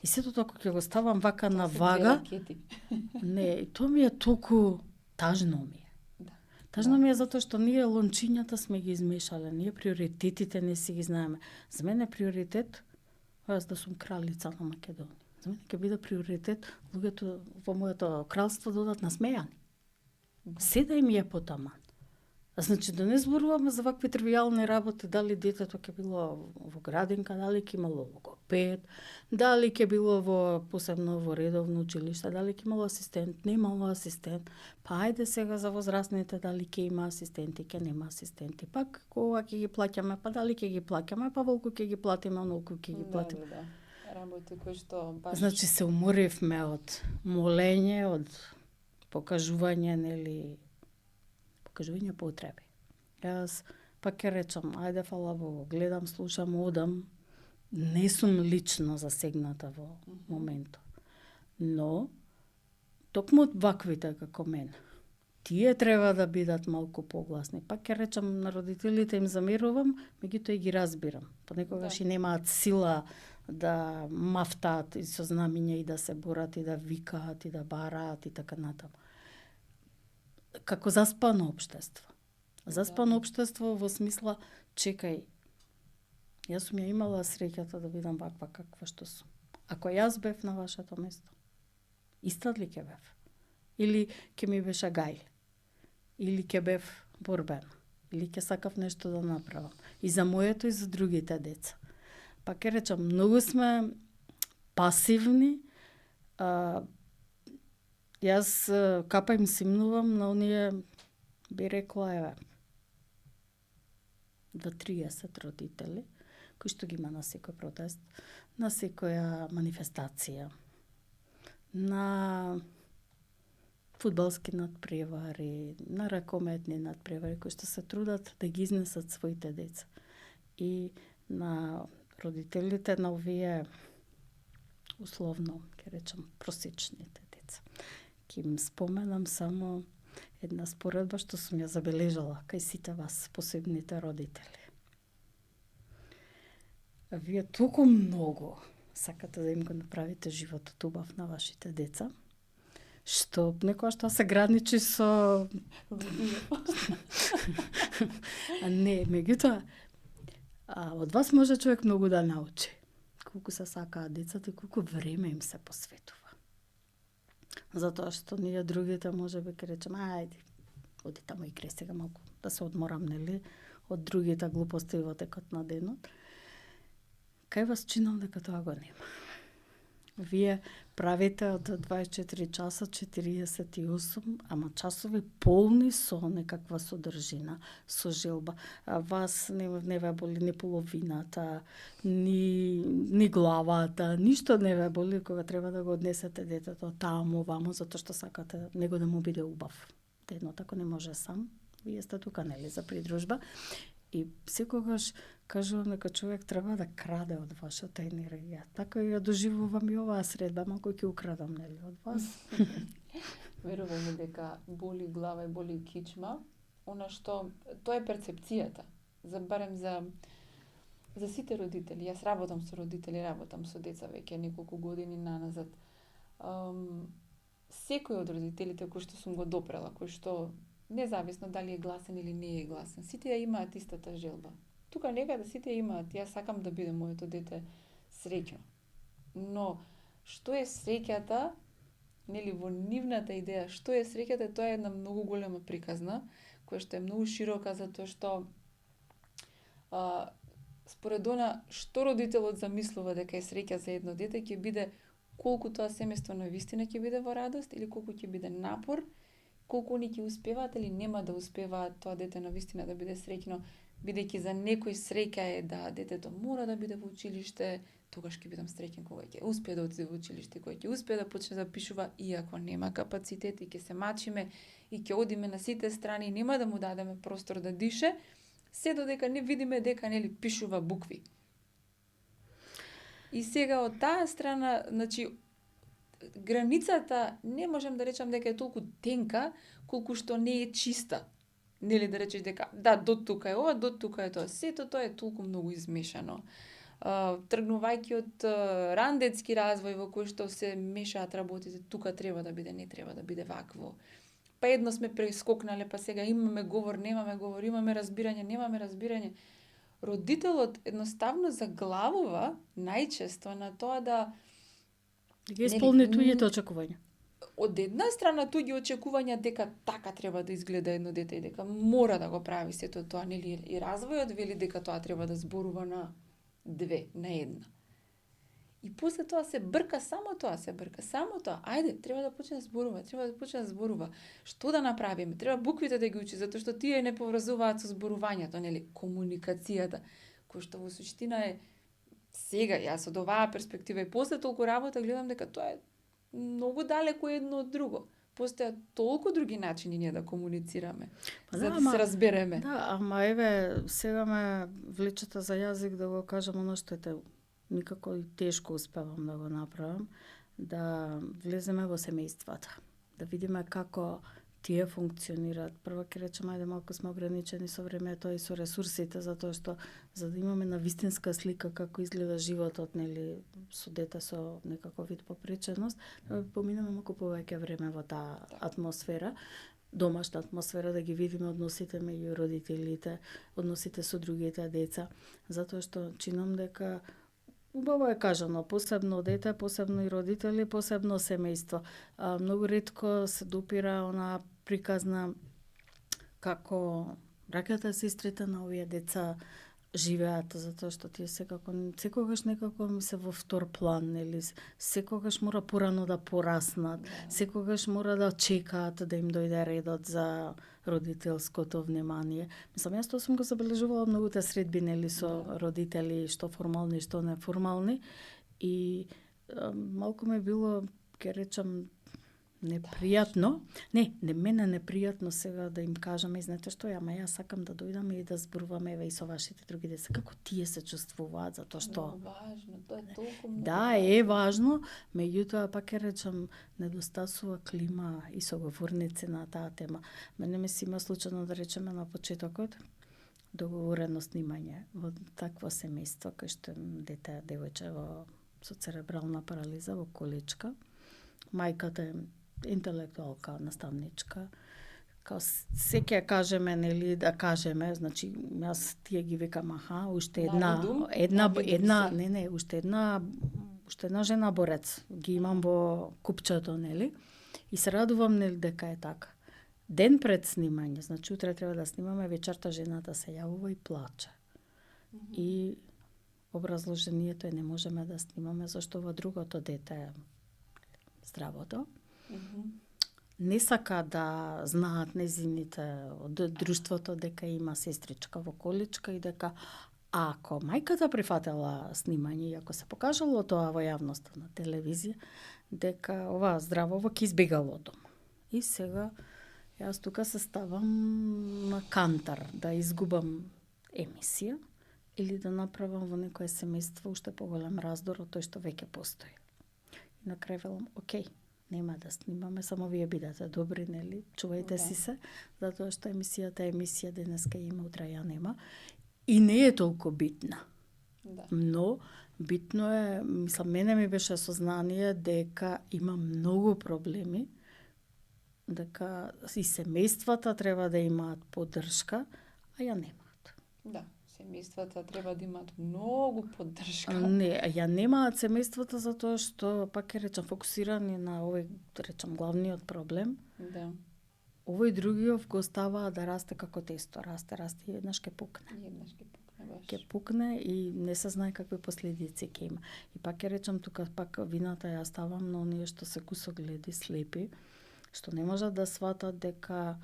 И сето тоа кога ќе го ставам вака на вага, не, тоа ми е толку тажно ми е. Тажно ми е затоа што ние лончињата сме ги измешале, ние приоритетите не си ги знаеме. За мене приоритет јас да сум кралица на Македонија. За мене ќе биде приоритет луѓето во моето кралство да одат насмејани. Се да им е потаман. Значи да не зборуваме за вакви тривијални работи, дали детето ќе било во градинка, дали ќе имало логопед, дали ќе било во посебно во редовно училиште, дали ќе имало асистент, не имало асистент. Па ајде сега за возрастните дали ќе има асистенти, ќе нема асистенти. Пак кога ќе ги плаќаме, па дали ќе ги плаќаме, па волку ќе ги платиме, онолку ќе ги платиме. Да. Работи кои што баш... Значи се уморивме од молење, од покажување, нели, покажување потреби. Јас пак ќе речам, ајде фала Богу, гледам, слушам, одам, не сум лично засегната во моментот. Но токму ваквите како мене, тие треба да бидат малку погласни. Пак ќе речам, на родителите им замерувам, меѓутоа и ги разбирам. Понекогаш и немаат сила да мафтаат и со знамиња и да се борат и да викаат и да бараат и така натаму. Како заспано општество. Заспано општество во смисла, чекај, јас сум ја имала среќата да бидам ваква каква што сум. Ако јас бев на вашето место, истат ли ќе бев? Или ќе ми беше гај? Или ќе бев борбена? Или ќе сакав нешто да направам? И за моето и за другите деца. Па ќе речам, многу сме пасивни. Јас капа им симнувам на оние, би рекла, еве, до 30 родители, кои што ги има на секој протест, на секоја манифестација, на фудбалски надпревари, на ракометни надпревари, кои што се трудат да ги изнесат своите деца. И на родителите на овие, условно, ќе речам, просечните деца. Ќе им споменам само една споредба што сум ја забележала кај сите вас, посебните родители. А вие толку многу сакате да им го направите животот убав на вашите деца, што некоја што се граничи со... Не, меѓутоа, од вас може човек многу да научи. Колку се сакаат децата и колку време им се посветува. Затоа што ние другите може би ќе речеме, ајде, оди таму играј сега малку, да се одморам, нели, од другите глупости во текот на денот. Кај вас чинам дека тоа го нема. Вие правите од 24 часа 48, ама часови полни со некаква содржина, со желба. Вас не ве боли ни половината, ни главата, ништо не ве боли кога треба да го однесете детето таму, ваму, затоа што сакате него да му биде убав. Денот, ако не може сам, вие сте тука, нели, за придружба. И секогаш кажувам дека човек треба да краде од вашата енергија. Така ја доживувам и оваа средба, малку ќе украдам, нели, од вас. Верувам дека боли глава и боли кичма, она што тоа е перцепцијата. Барем за сите родители. Јас работам со родители, работам со деца веќе неколку години наназад. Секој од родителите кои што сум го допрела, кој што независно дали е гласен или не е гласен, сите ја имаат истата желба. Тука некаде сите ја имаат, јас сакам да биде моето дете среќно. Но што е среќата, нели, во нивната идеја, што е среќата, тоа е една многу голема приказна, која што е многу широка, затоа што според она што родителот замислува дека е среќа за едно дете, ќе биде колку тоа семејство на вистина ќе биде во радост или колку ќе биде напор, колку они ќе успеваат или нема да успеваат тоа дете на вистина да биде среќно, Бидејќи за некој среќа е да детето мора да биде во училиште, тогаш ќе бидам среќен кога ќе успее да отиде во училиште, кога ќе успее да почне да пишува, иако нема капацитет и ќе се мачиме и ќе одиме на сите страни, нема да му дадеме простор да дише, се додека не видиме дека нели пишува букви. И сега од таа страна, значи границата не можам да речам дека е толку тенка, колку што не е чиста. Нели да речеш дека да, до тука е ова, до тука е тоа. Сето тоа е толку многу измешано. Тргнувајќи од рандецки развој во кој што се мешаат работите, тука треба да биде, не треба да биде вакво. Па едно сме прескокнале, па сега имаме говор, немаме говор, имаме разбирање, немаме разбирање. Родителот едноставно заглавува најчесто на тоа да ги исполни туѓите очекувања. Од една страна туѓи очекувања дека така треба да изгледа едно дете и дека мора да го прави сето тоа, нели, и развојот вели дека тоа треба да зборува на две, на една. И после тоа се брка само тоа, Ајде, треба да почне да зборува, Што да направиме? Треба буквите да ги учи, затоа што тие не поврзуваат со зборувањето, нели, комуникацијата, кој што во суштина е сега, јас од оваа перспектива и после толку работа гледам дека тоа е многу далеко едно од друго. Постојат толку други начини ние да комуницираме, за да се разбереме. Да, ама еве, сега ме влечете за јазик да го кажам оно што е никако и тешко успевам да го направам, да влеземе во семејствата, да видиме како тие функционираат. Прво ќе речем, ајде малку сме ограничени со времето и со ресурсите, затоа што за да имаме на вистинска слика како изгледа животот, нели, со дете со некаков вид попреченост, да поминеме малку повеќе време во таа атмосфера, домашна атмосфера, да ги видиме односите меѓу родителите, односите со другите деца, затоа што чинам дека убаво е кажано, посебно дете, посебно и родители, посебно семејство. Многу ретко се допира она приказна како раќата сестрите на овие деца живеат, затоа што тие секогаш некако ми се во втор план, нели, секогаш мора порано да пораснат, секогаш мора да чекаат да им дојде редот за родителското внимание. Мислам, јас тоа сум го забележувала многуте средби, нели, со родители, што формални, што неформални, и малку ме било, ќе речам, непријатно. Не мене непријатно сега да им кажам, знаете што, ама јас сакам да дојдам и да зборуваме и со вашите други деца, како тие се чувствуваат, затоа што важно, тоа е толку многу. Да, е важно, меѓутоа пак ќе речам, недостасува клима и соговорници на таа тема. Мене ми се има случајно да речеме на почетокот договорено снимање во такво семејство кај што дете девојче со церебрална парализа во количка. Мајката е интелектуалка, наставничка. Као се ќе кажеме, нели, да кажеме, значи јас тие ги викам, уште една жена борец ги имам во купчето, нели? И се радувам, нели, дека е така. Ден пред снимање, значи утре треба да снимаме, вечерта жената се јавува и плаче. И образложението е не можеме да снимаме зашто во другото дете е здравото. Не сака да знаат незините од друштвото дека има сестричка во количка и дека ако мајката прифатела снимање и ако се покажало тоа во јавноста на телевизија, дека ова здравово ќе избегало од дома. И сега јас тука се ставам на кантар да изгубам емисија или да направам во некое семејство уште поголем раздор од тој што веќе постои. И на крај велам, окей, нема да снимаме, само вие бидете добри, нели, чувајте си се, затоа што емисија денеска има, утре ја нема. И не е толку битна. Да. Но битно е, мислам, мене ми беше сознание дека има многу проблеми, дека и семејствата треба да имаат поддршка, а ја немаат. Да, семејствата треба да имаат многу поддршка. Не, ја немаат семејствата затоа што, пак ќе речам, фокусирани на овој, речам, главниот проблем. Да. Овој другиот го оставаа да расте како тесто, расте и еднаш ќе пукне. Баш. Ќе пукне и не се знае какви последици ќе има. И пак ќе речам, тука пак вината ја ставам на оние што се кусогледи, слепи, што не можат да сватат дека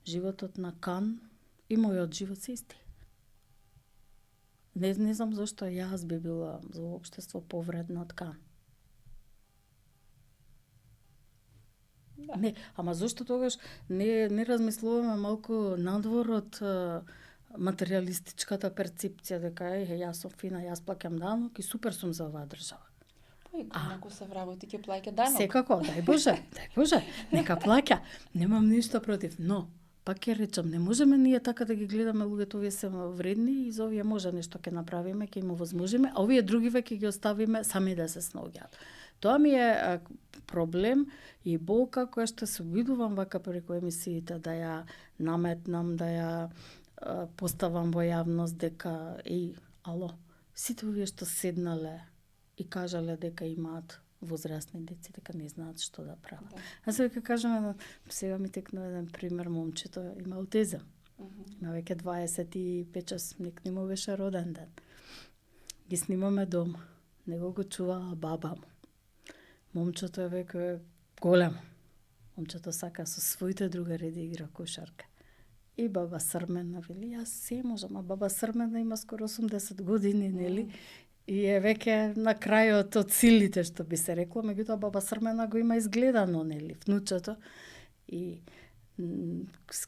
животот на Кан и мојот живот се исти. Не знам зашто јас би била за општество повредна ткан. Да. Не, ама зошто тогаш не размислуваме малку надвор од материјалистичката перцепција дека јас сум фина, јас плаќам данок и супер сум за оваа држава. Па и ако се вработи ќе плаќа данок. Секако, дај Боже, нека плаќа. Немам ништо против, но пак ќе речам, не можеме ние така да ги гледаме луѓето, овие се вредни и за овие може нешто ќе направиме, ќе им овозможиме, а овие другиве ќе ги оставиме сами да се снаоѓаат. Тоа ми е проблем и болка која што се обидувам вака преку емисиите да ја наметнам, да ја поставам во јавност дека ало, сите овие што седнале и кажале дека имаат возрастни деца, дека не знаат што да прават. Да. А сега ќе кажеме, сега ми текна еден пример, момчето има аутизам. Има веќе 25, не му беше роден ден. Ги снимаме дома. Него го чувала баба му. Момчето е веќе големо. Момчето сака со своите другари да игра кошарка. И баба Срмена вели, јас се можам, а баба Срмена има скоро 80 години, нели? И е веќе на крајот од силите, што би се рекло, меѓутоа баба Срмена го има изгледано, нели, внучето. И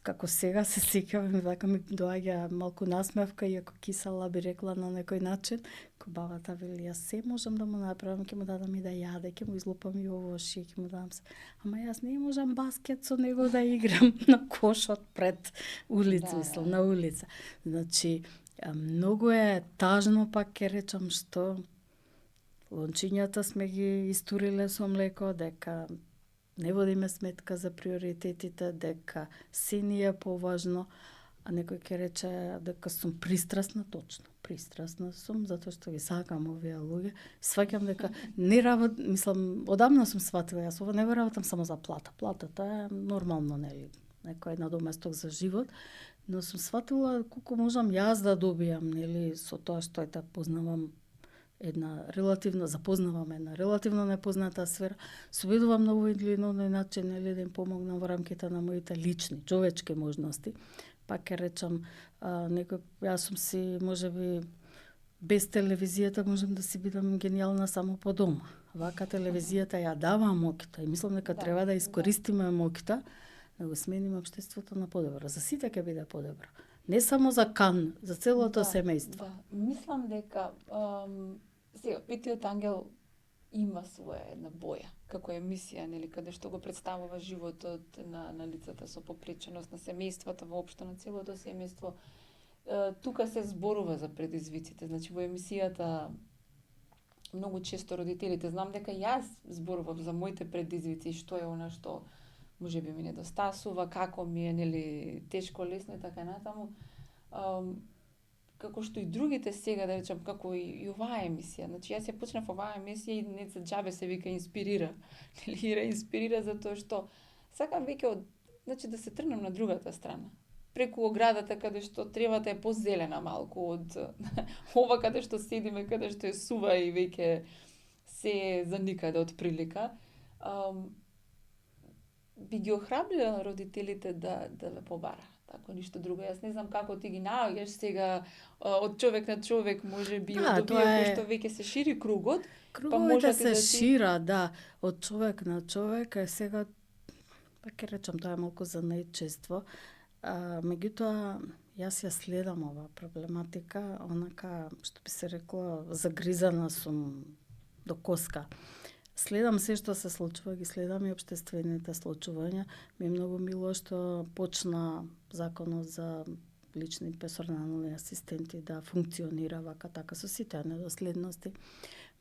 како сега се сеќавам, така ми доаѓа малку насмевка, иако кисела би рекла на некој начин, ко бабата вели, јас се можам да му направам, ќе му дадам и да јаде, ќе му излупам и овошје, ќе му дадам се. Ама јас не можам баскет со него да играм на кошот пред улица, мислам, на улица. Значи, многу е тажно, пак ќе речам, што лончињата сме ги истуриле со млеко, дека не водиме сметка за приоритетите, дека се ни е поважно, а некој ќе рече дека сум пристрасна, точно. Пристрасна сум, затоа што ги сакам овие луѓе. Сваќам дека не мислам, одамна сум сватила, јас ова не го работам само за плата. Платата е нормално, нели, некој надоместок за живот, но сум сватила колку можам јас да добијам, нели, со тоа што ета познавам запознавам една релативно непозната сфера, се обидувам на овој или на оној начин, нели, да им помогнам во рамките на моите лични, човечки можности. Пак ќе речам, јас сум си, можеби, без телевизијата можам да си бидам гениална само по дома. Вака телевизијата ја дава моќта и мислам дека треба да искористиме моќта, да го смениме општеството на подобро. За сите ќе биде подобро. Не само за Кан, за целото семејство. Да. Мислам дека сега Петиот ангел има своја една боја, како емисија, нели, каде што го представува животот на лицата со попреченост, на семејствата, воопшто на целото семејство. Тука се зборува за предизвиците. Значи во емисијата многу често родителите, знам дека јас зборувам за моите предизвици, што е она што можеби ми недостасува, како ми е, нели, тешко, лесно и така натаму. Како што и другите сега, да речем, како и оваа емисија. Значи, јас ја почнав оваа емисија и не за џабе се вика инспирира. Нели, инспирира затоа што сакам веќе да се тргнам на другата страна. Преку оградата каде што тревата е позелена малку од ова каде што седиме, каде што е сува и веќе се за никаде од прилика. Би ги охрабрила родителите да ве побара. Ако ништо друго. Јас не знам како ти ги наоѓаш сега од човек на човек, можеби од овие кои што веќе се шири кругот. Круговите се шира, да, од човек на човек, сега, пак ќе речам, тоа е малку за најчество. Меѓутоа, јас ја следам оваа проблематика, онака, што би се рекло, загризана сум до коска. Следам се што се случува, ги следам и општествените случувања. Ми е многу мило што почна законот за лични персонални асистенти да функционира вака така со сите недоследности.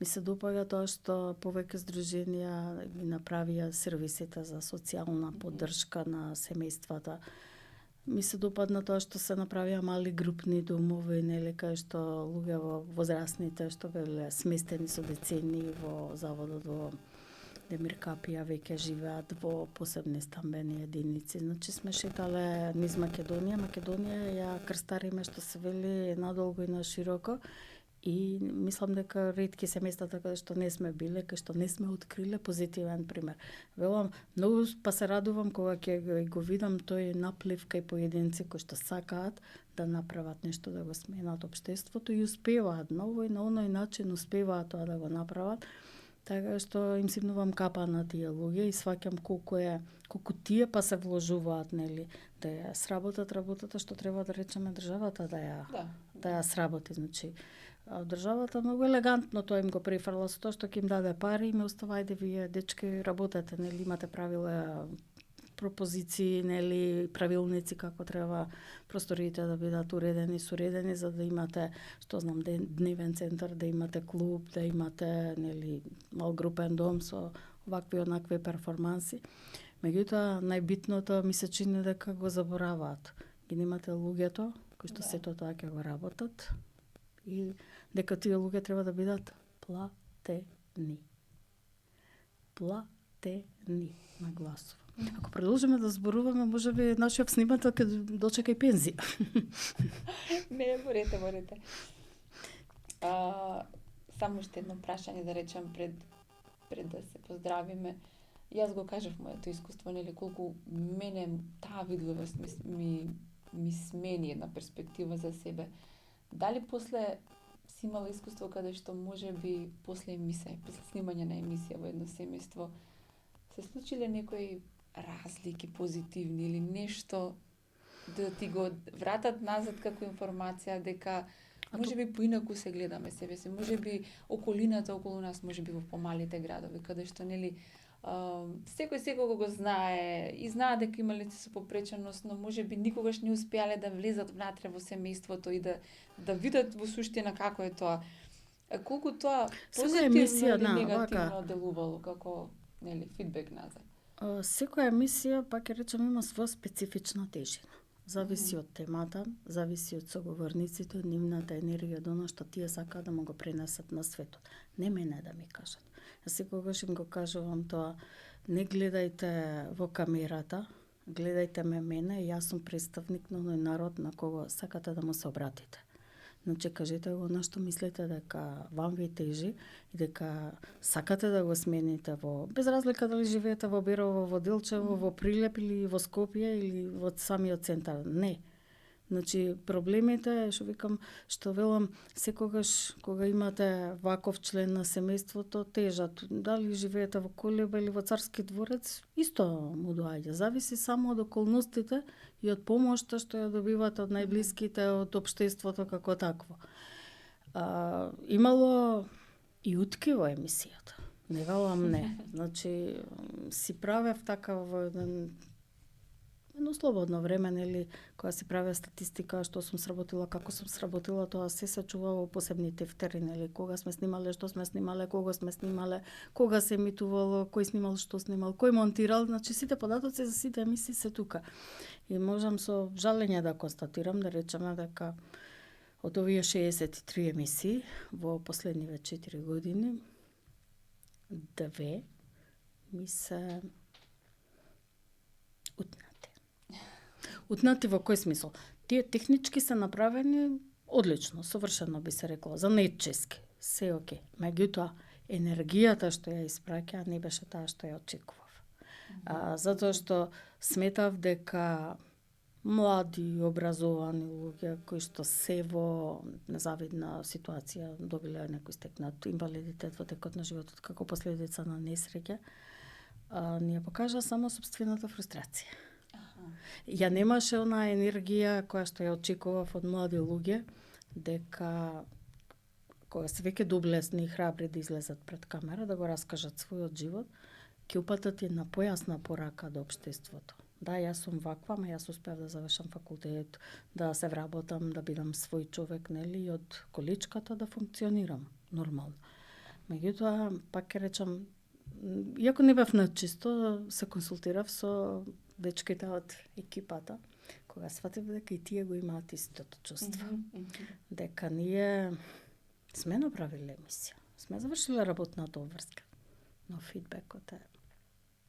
Ми се допаѓа тоа што повеќе здруженија ги направија сервисите за социјална поддршка на семејствата. Ми се допадна тоа што се направија мали групни домови, нели, кај што луѓе возрастните што биле сместени со децени во заводот во Демир Капија веќе живеат во посебни стамбени единици. Значи сме шетале низ Македонија. Македонија ја крстариме што се вели надолго и на широко И мислам дека ретки се местата каде што не сме биле, каде што не сме откриле позитивен пример. Велам, многу па се радувам кога ќе го видам тој наплив кај поединци кои што сакаат да направат нешто да го сменат општеството и успеваат на овој на оној начин успеваат тоа да го направат. Така што им симнувам капа на тие луѓе и сваќам колку тие па се вложуваат, нели, да ја сработат работата што треба да речеме државата да ја сработи, значи државата многу елегантно тоа им го префрла со тоа што ќе им даде пари и ме остава, ајде вие дечки работете, нели, имате правила, пропозиции, нели, правилници како треба просториите да бидат уредени, суредени за да имате, што знам, дневен центар, да имате клуб, да имате, нели, малгрупен дом со вакви онакви перформанси. Меѓутоа, најбитното ми се чини дека го забораваат. Ги немате луѓето кои што сето тоа ќе го работат и дека тие луѓе треба да бидат платени. Платени, нагласувам. Ако продолжиме да зборуваме, можеби нашиот снимател ќе дочека и пензија. Не, борете. Само уште едно прашање да речам пред да се поздравиме. Јас го кажав моето искуство, нели, колку мене таа видливост ми смени една перспектива за себе. Дали после си имала искуство каде што можеби после снимање на емисија во едно семејство се случиле некои разлики позитивни или нешто да ти го вратат назад како информација дека можеби поинаку се гледаме себе си, можеби околината околу нас, можеби во помалите градови каде што, нели, секој секого го знае и знае дека има лице со попреченост, но можеби никогаш не успеале да влезат внатре во семејството и да видат во суштина како е тоа. Колку тоа позитивно или негативно делувало како, нели, фидбек назад? Секоја емисија, пак ќе речем, има своја специфична тежина. Зависи од темата, зависи од соговорниците, од нивната енергија, од она што тие сакаат да му го пренесат на светот. Не мене да ми кажат. Јас секогаш им го кажувам тоа, не гледајте во камерата, гледајте мене, јас сум представник на оној народ на кого сакате да му се обратите. Значи, кажете го на што мислите дека вам ви тежи и дека сакате да го смените без разлика дали живеете во Берово, во Делчево, во Прилеп или во Скопје или во самиот центар. Не. Значи, проблемите, што велам, секогаш кога имате ваков член на семејството, тежат. Дали живеете во Колеба или во Царски дворец, исто му доаѓа. Зависи само од околностите и од помошта што ја добивате од најблиските, од општеството како такво. Имало и утки во емисијата. Не велам не. Значи, си правев така во едно слободно време, нели, кога си правя статистика што сум сработила, како сум сработила, тоа се чува во посебни тефтери, нели, кога сме снимале, што сме снимале, кога сме снимале, кога се емитувало, кој снимал, што снимал, кој монтирал, значи сите податоци за сите емисии се тука. И можам со жалење да констатирам, да речеме дека од овие 63 емисии во последниве 4 години, 2 ми се утнати во кој смисол? Тие технички се направени одлично, совршено би се рекло, за нечески, се окей. Меѓутоа, енергијата што ја испраќа не беше таа што ја очекував. Затоа што сметав дека млади, образовани луѓе кои што се во незавидна ситуација добиле некој стекнат инвалидитет во текот на животот како последица на несреќа, ни ја покажа само сопствената фрустрација. Ја немаше онаа енергија која што ја очекував од млади луѓе, дека кога се веќе доблесни и храбри да излезат пред камера, да го раскажат својот живот, ќе упатат една појасна порака до општеството. Да, јас сум ваква, ама јас успеав да завршам факултет, да се вработам, да бидам свој човек, нели, и од количката да функционирам нормално. Меѓутоа, пак ќе речам, иако не бев начисто, се консултирав со дечките од екипата, кога сватив дека и тие го имаат истото чувство. Дека ние сме направиле емисија, сме завршиле работната обврска, но фидбекот е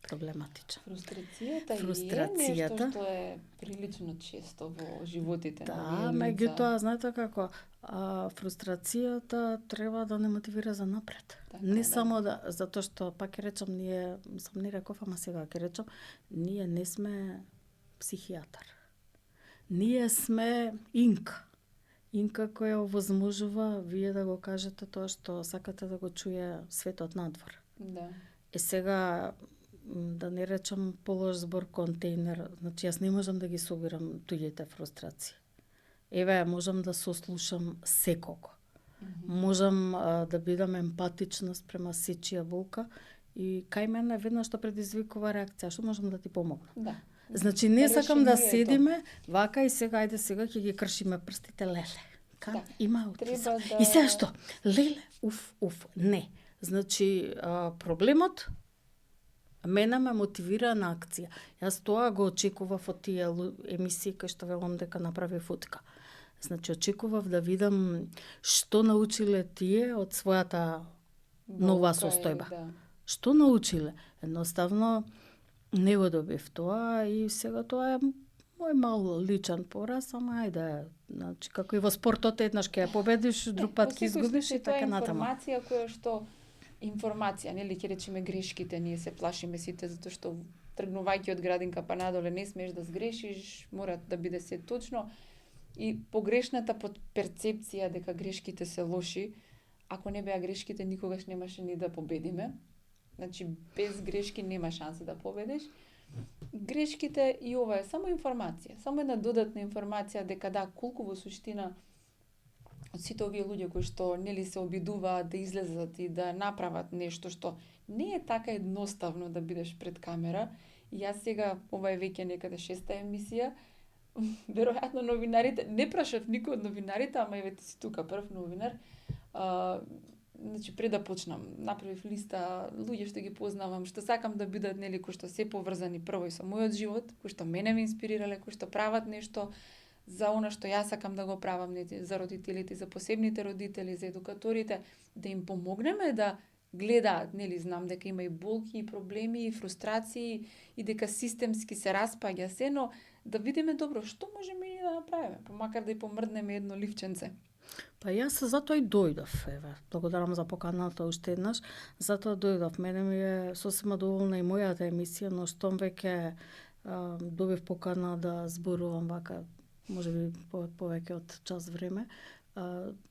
проблематичен. Фрустрацијата е Фрустрацијата. нешто што е прилично често во животите на Да, овие лица. меѓутоа, знаете како, фрустрацијата треба да не мотивира за напред. Така, Не да. само да, затоа што, пак ќе речам, ние, сам не реков, ама сега ќе речам, ние не сме психијатар. Ние сме инка. Инка која овозможува вие да го кажете тоа што сакате да го чуе светот надвор. Да. Сега, да не речам полош збор контейнер, значи јас не можам да ги собирам туѓите фрустрации. Еве, можам да сослушам секого. Можам да бидам емпатична спрема сечија болка и кај мене веднаш што предизвикува реакција, што можам да ти помогнам. Да. Значи не сакам да Решение е седиме вака и сега ќе ги кршиме прстите, леле. Да. Има аутизам. Треба да... И сега што? Леле, не. Значи проблемот мене ме мотивира на акција. Јас тоа го очекував од тие емисии кај што велам дека направи футка. Значи очекував да видам што научиле тие од својата нова состојба. Да. Што научиле? Едноставно не го добив тоа и сега тоа е мој мал личен пораз, ама ајде, значи како и во спортот еднаш ќе ја победиш, друг пат ќе изгубиш и така натаму. Информација која што информација, нели ќе речеме грешките, ние се плашиме сите затоа што тргнувајќи од градинка па надоле не смееш да сгрешиш, мора да биде се точно и погрешната перцепција дека грешките се лоши, ако не беа грешките никогаш немаше ни да победиме. Значи без грешки нема шанса да победиш. Грешките и ова е само информација, само една додатна информација дека да, колку во суштина од сите овие луѓе кои што нели се обидуваат да излезат и да направат нешто што не е така едноставно да бидеш пред камера. И јас сега, ова е веќе некаде 6-та емисија, веројатно новинарите, не прашав никој од новинарите, ама еве ти си тука прв новинар. Значи пред да почнам, направив листа луѓе што ги познавам, што сакам да бидат нели кои што се поврзани прво и со мојот живот, кои што мене ме инспирирале, кои што прават нешто за она што јас сакам да го правам, за родителите, за посебните родители, за едукаторите, да им помогнеме да гледаат, нели знам дека има и болки, и проблеми, и фрустрации, и дека системски се распаѓа се, но да видиме добро што можеме и да направиме, па макар да и помрднеме едно ливченце. Па јас затоа и дојдов, еве. Благодарам за поканата уште еднаш. Затоа дојдов. Мене ми е сосема доволна и мојата емисија, но штом веќе добив покана да зборувам вака, можеби повеќе од час време,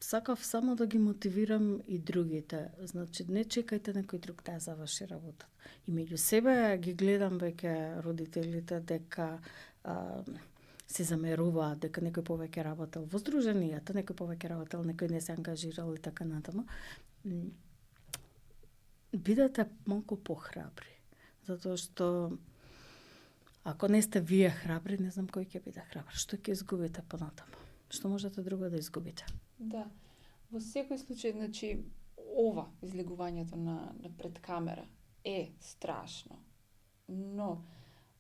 сакав само да ги мотивирам и другите. Значи, не чекајте некој друг да ја заврши работата. И меѓу себе ги гледам веќе родителите дека се замеруваат дека некој повеќе работел во здруженијата, некој повеќе работел, некој не се ангажирал и така натаму. Бидете малку похрабри, затоа што ако не сте вие храбри, не знам кој ќе биде храбар. Што ќе изгубите понатаму? Што можете друго да изгубите? Да. Во секој случај, значи, ова излегувањето на пред камера е страшно. Но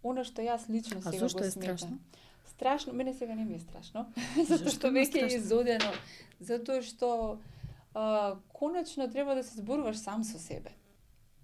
она што јас лично сега го сметам. А зошто е страшно? Страшно, мене сега не ми е страшно, затоа што веќе е изодено, затоа што конечно треба да се зборуваш сам со себе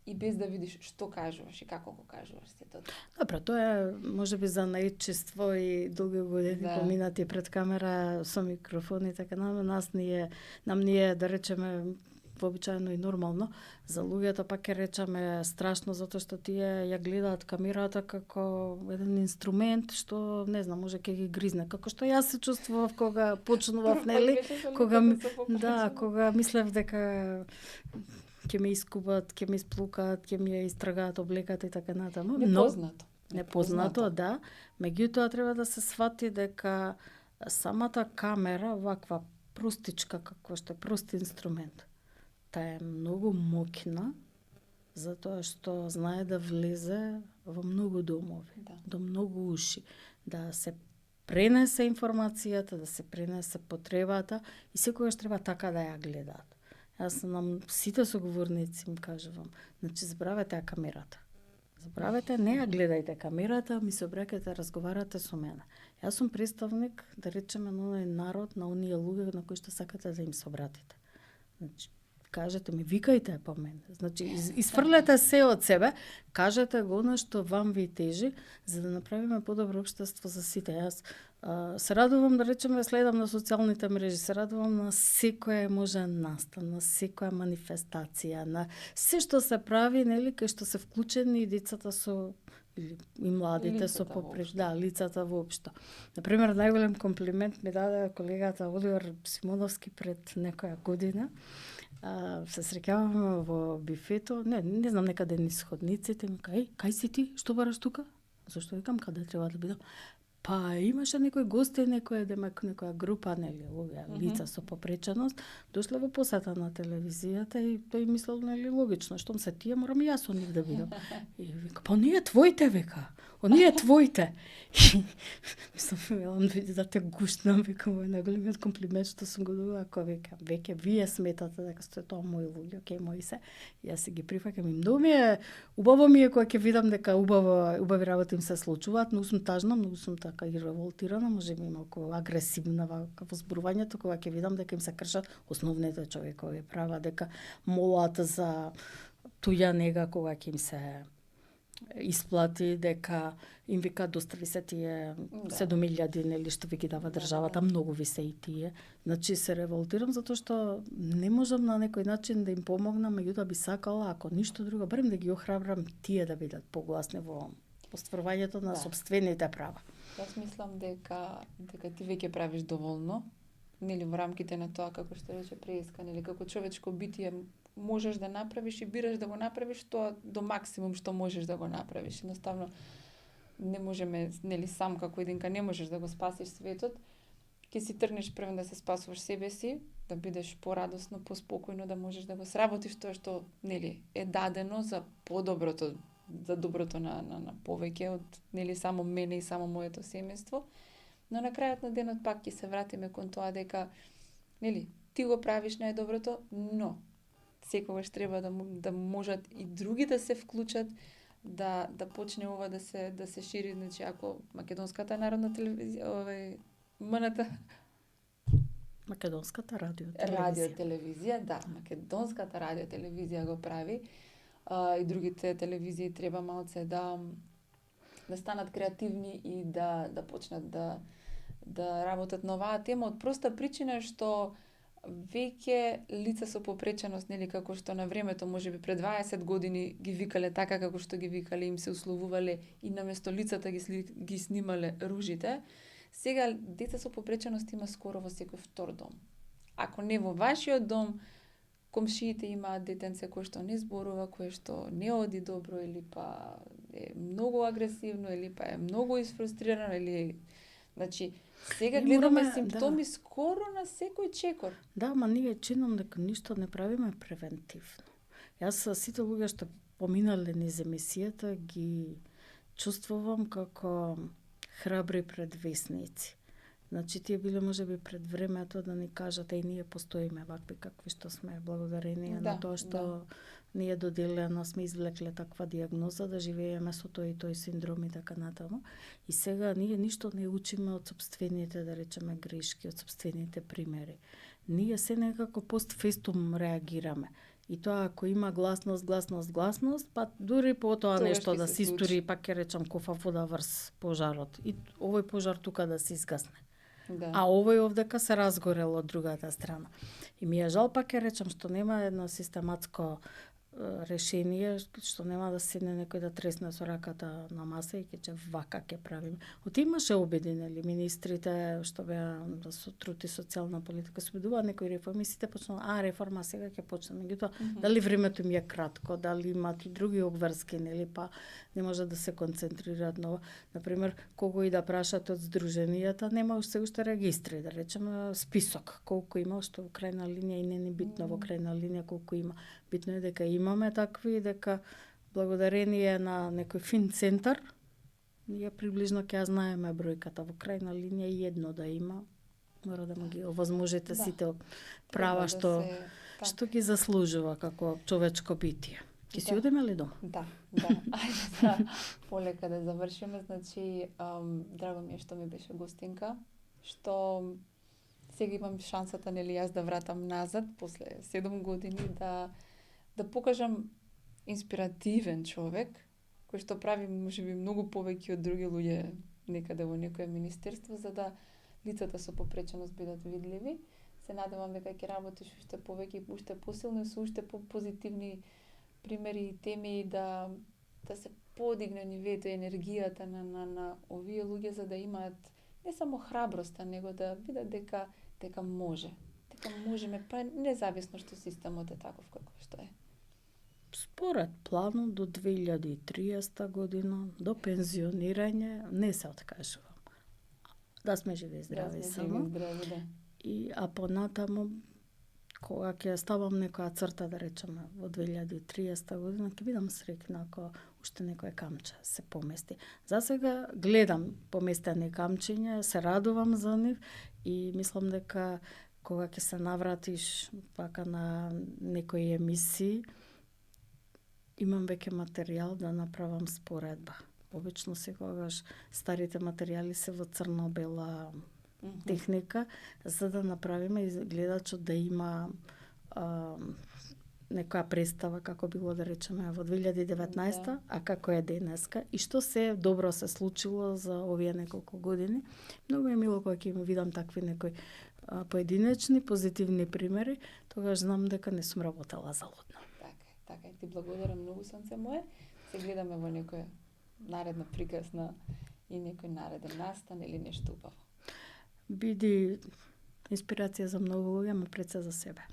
и без да видиш што кажуваш и како го кажуваш сето. Добро, тоа е можеби за наичество и долги години поминати пред камера со микрофон и така нам ние да речеме вообичаено и нормално. За луѓето пак ќе речеме страшно затоа што тие ја гледаат камерата како еден инструмент што не знам, може ќе ги гризне. Како што јас се чувствував кога почнував, нели? Кога мислев дека ќе ме искубат, ќе ме исплукаат, ќе ми ја истрагаат облеката и така натаму. Непознато, да. Меѓутоа треба да се свати дека самата камера, ваква простичка како што е прост инструмент, таа е многу моќна, затоа што знае да влезе во многу домови, до многу уши, да се пренесе информацијата, да се пренесе потребата и секогаш треба така да ја гледаат. Јас на сите соговорници им кажувам, значи забравете ја камерата. Забравете, не ја гледајте камерата, ми се обраќате, разговарате со мене. Јас сум представник, да речеме, на оној народ, на оние луѓе на кои што сакате да им се обратите. Значи, кажете ми, викајте по мене. Значи, изфрлете се од себе, кажете го она што вам ви тежи, за да направиме подобро општество за сите. Јас се радувам, да речеме, следам на социјалните мрежи, се радувам на секоја можен настан, на секоја манифестација, на се што се прави, нели, кај што се вклучени и децата со и младите со лицата воопшто. Например, најголем комплимент ми даде колегата Оливер Симоновски пред некоја година. Се среќаваме во бифето, не знам, некаде низ ходниците, ми кај, кај си ти? Што бараш тука? Зашто викам каде треба да бидам? Па имаше некој гости, некоја група, нели, овие лица со попреченост, дошле во посета на телевизијата и тој мислел, нели, логично, штом се тие, морам и јас со нив да бидам. И вика, па оние твоите, вика, оние твоите. Мислам, да те гуштнам, викам, ој најголемиот комплимент што сум го добила, ако вика, веќе вие сметате дека сте тоа мои луѓе, окей, мои се, јас се ги прифаќам и многу ми е, убаво ми е кога ќе видам дека убави работи им се случуваат, многу сум тажна, многу сум така и револтирана, може би малку агресивна во зборувањето, кога ќе видам дека им се кршат основните човекови права, дека молат за туѓа нега кога ќе им се исплати, дека им вика достави се тие 7.000 нели што ви ги дава државата, многу ви се и тие. Значи се револтирам затоа што не можам на некој начин да им помогнам, меѓутоа би сакала, ако ништо друго, барем да ги охрабрам тие да бидат погласни во остварувањето на сопствените права. Јас мислам дека ти веќе правиш доволно, нели во рамките на тоа како што рече Преска, нели како човечко битие можеш да направиш и бираш да го направиш тоа до максимум што можеш да го направиш. Едноставно не можеме, нели сам како единка не можеш да го спасиш светот. Ќе си тргнеш прво да се спасуваш себе си, да бидеш порадосно, поспокојно, да можеш да го сработиш тоа што нели е дадено за подоброто, за доброто на повеќе од нели само мене и само моето семејство. Но на крајот на денот пак ќе се вратиме кон тоа дека нели ти го правиш најдоброто, но секогаш треба да можат и други да се вклучат, да почне ова да се шири, значи ако Македонската народна телевизија, МНТ Македонската радиотелевизија, да, Македонската радиотелевизија го прави, и другите телевизии треба малце да станат креативни и да почнат да работат на оваа тема од проста причина што веќе лица со попреченост, нели како што на времето можеби пред 20 години ги викале така како што ги викале, им се условувале и наместо лицата ги снимале ружите, сега деца со попреченост има скоро во секој втор дом. Ако не во вашиот дом, комшиите имаат детенце кој што не зборува, кој што не оди добро или па е многу агресивно или па е многу изфрустрирано или значи сега гледаме симптоми скоро на секој чекор. Да, ма ние чинам дека ништо не правиме превентивно. Јас сите луѓе што поминале низ емисијата ги чувствувам како храбри предвесници. Значи, тие биле можеби пред времето да ни кажат, и ние постоиме вакви какви што сме, благодарение на тоа што ние доделено сме извлекле таква дијагноза да живееме со тој и тој синдром и така натаму. И сега ние ништо не учиме од сопствените, да речеме, грешки, од сопствените примери. Ние се некако постфестум реагираме. И тоа ако има гласност, па дури по тоа нешто да се истори, па ќе речам кофа вода врз пожарот. И овој пожар тука да се изгасне. Да. А овој овдека се разгорел од другата страна. И ми е жал, па ќе речам, што нема едно систематско решение, што нема да седне некој да тресне со раката на маса и ќе вака ќе правиме. Оти имаше обединели министрите што беа со труд и социјална политика, се обидуваат некои реформи, сите почнаа, реформа сега ќе почне. Меѓутоа, дали времето им е кратко, дали имаат и други обврски, нели, па не може да се концентрираат на, например, кого и да прашате од здруженијата, нема уште регистри, да речеме список, колку има, што во крајна линија и не ни битно во крајна линија колку има. Битно е дека имаме такви, дека благодарение на некој фин центар, ние приближно ќе ја знаеме бројката. Во крајна линија и едно да има, мора да му ги овозможите сите права што ги заслужува како човечко битие. Ќе си одиме ли дома? Да. Ајде полека да завршиме. Значи, драго ми е што ми беше гостинка, што сега имам шансата, нели, јас да вратам назад после 7 години да покажам инспиративен човек кој што прави можеби многу повеќе од други луѓе некаде во некое министерство за да лицата со попреченост бидат видливи. Се надевам дека ќе работиш уште повеќе и уште посилно и со уште попозитивни примери и теми да се подигне нивеето и енергијата на овие луѓе за да имаат не само храброста, него да видат дека може. Дека можеме, па независно што системот е таков како што е. Според планот до 2030 година, до пензионирање, не се откажувам. Да сме живи и здрави само. Здрави, да. А понатаму, кога ќе ставам некоја црта, да речеме, во 2030 година, ќе бидам среќна ако уште некој камче се помести. За сега гледам поместени камчиња, се радувам за нив и мислам дека кога ќе се навратиш вака на некои емисии, имам веќе материјал да направам споредба. Обично секогаш старите материјали се во црно-бела техника, за да направиме и гледачот да има некоја представа како било да речеме во 2019, а како е денеска и што се добро се случило за овие неколку години. Многу е мило кога ќе видам такви некои поединечни позитивни примери, тогаш знам дека не сум работела залудно. Така, ти благодарам многу, сонце мое. Се гледаме во некоја наредна приказна и некој нареден настан или нешто убаво. Биди инспирација за многу луѓе, ама пред се за себе.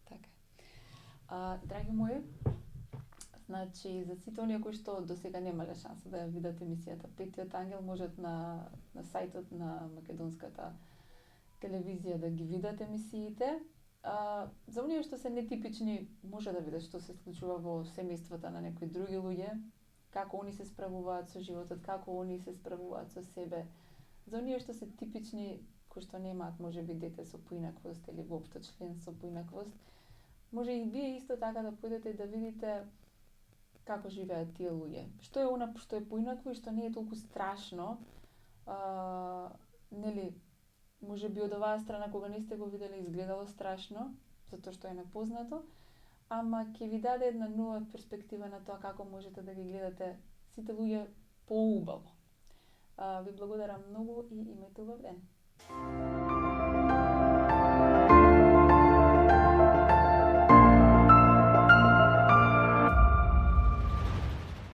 Така. Драги мои, значи за сите оние кои што досега немале шанса да ја видат емисијата Петиот ангел, можат на сајтот на македонската телевизија да ги видат емисиите. За оние што се нетипични, може да видат што се случува во семејствата на некои други луѓе, како они се справуваат со животот, како они се справуваат со себе. За оние што се типични, кои што немаат можеби дете со поинаквост или воопшто член со поинаквост, може и вие исто така да појдете и да видите како живеат тие луѓе. Што е она што е поинакво и што не е толку страшно, нели, можеби од оваа страна кога не сте го виделе изгледало страшно, затоа што е непознато, ама ќе ви даде една нова перспектива на тоа како можете да ги гледате сите луѓе поубаво. Ви благодарам многу и имајте убав ден.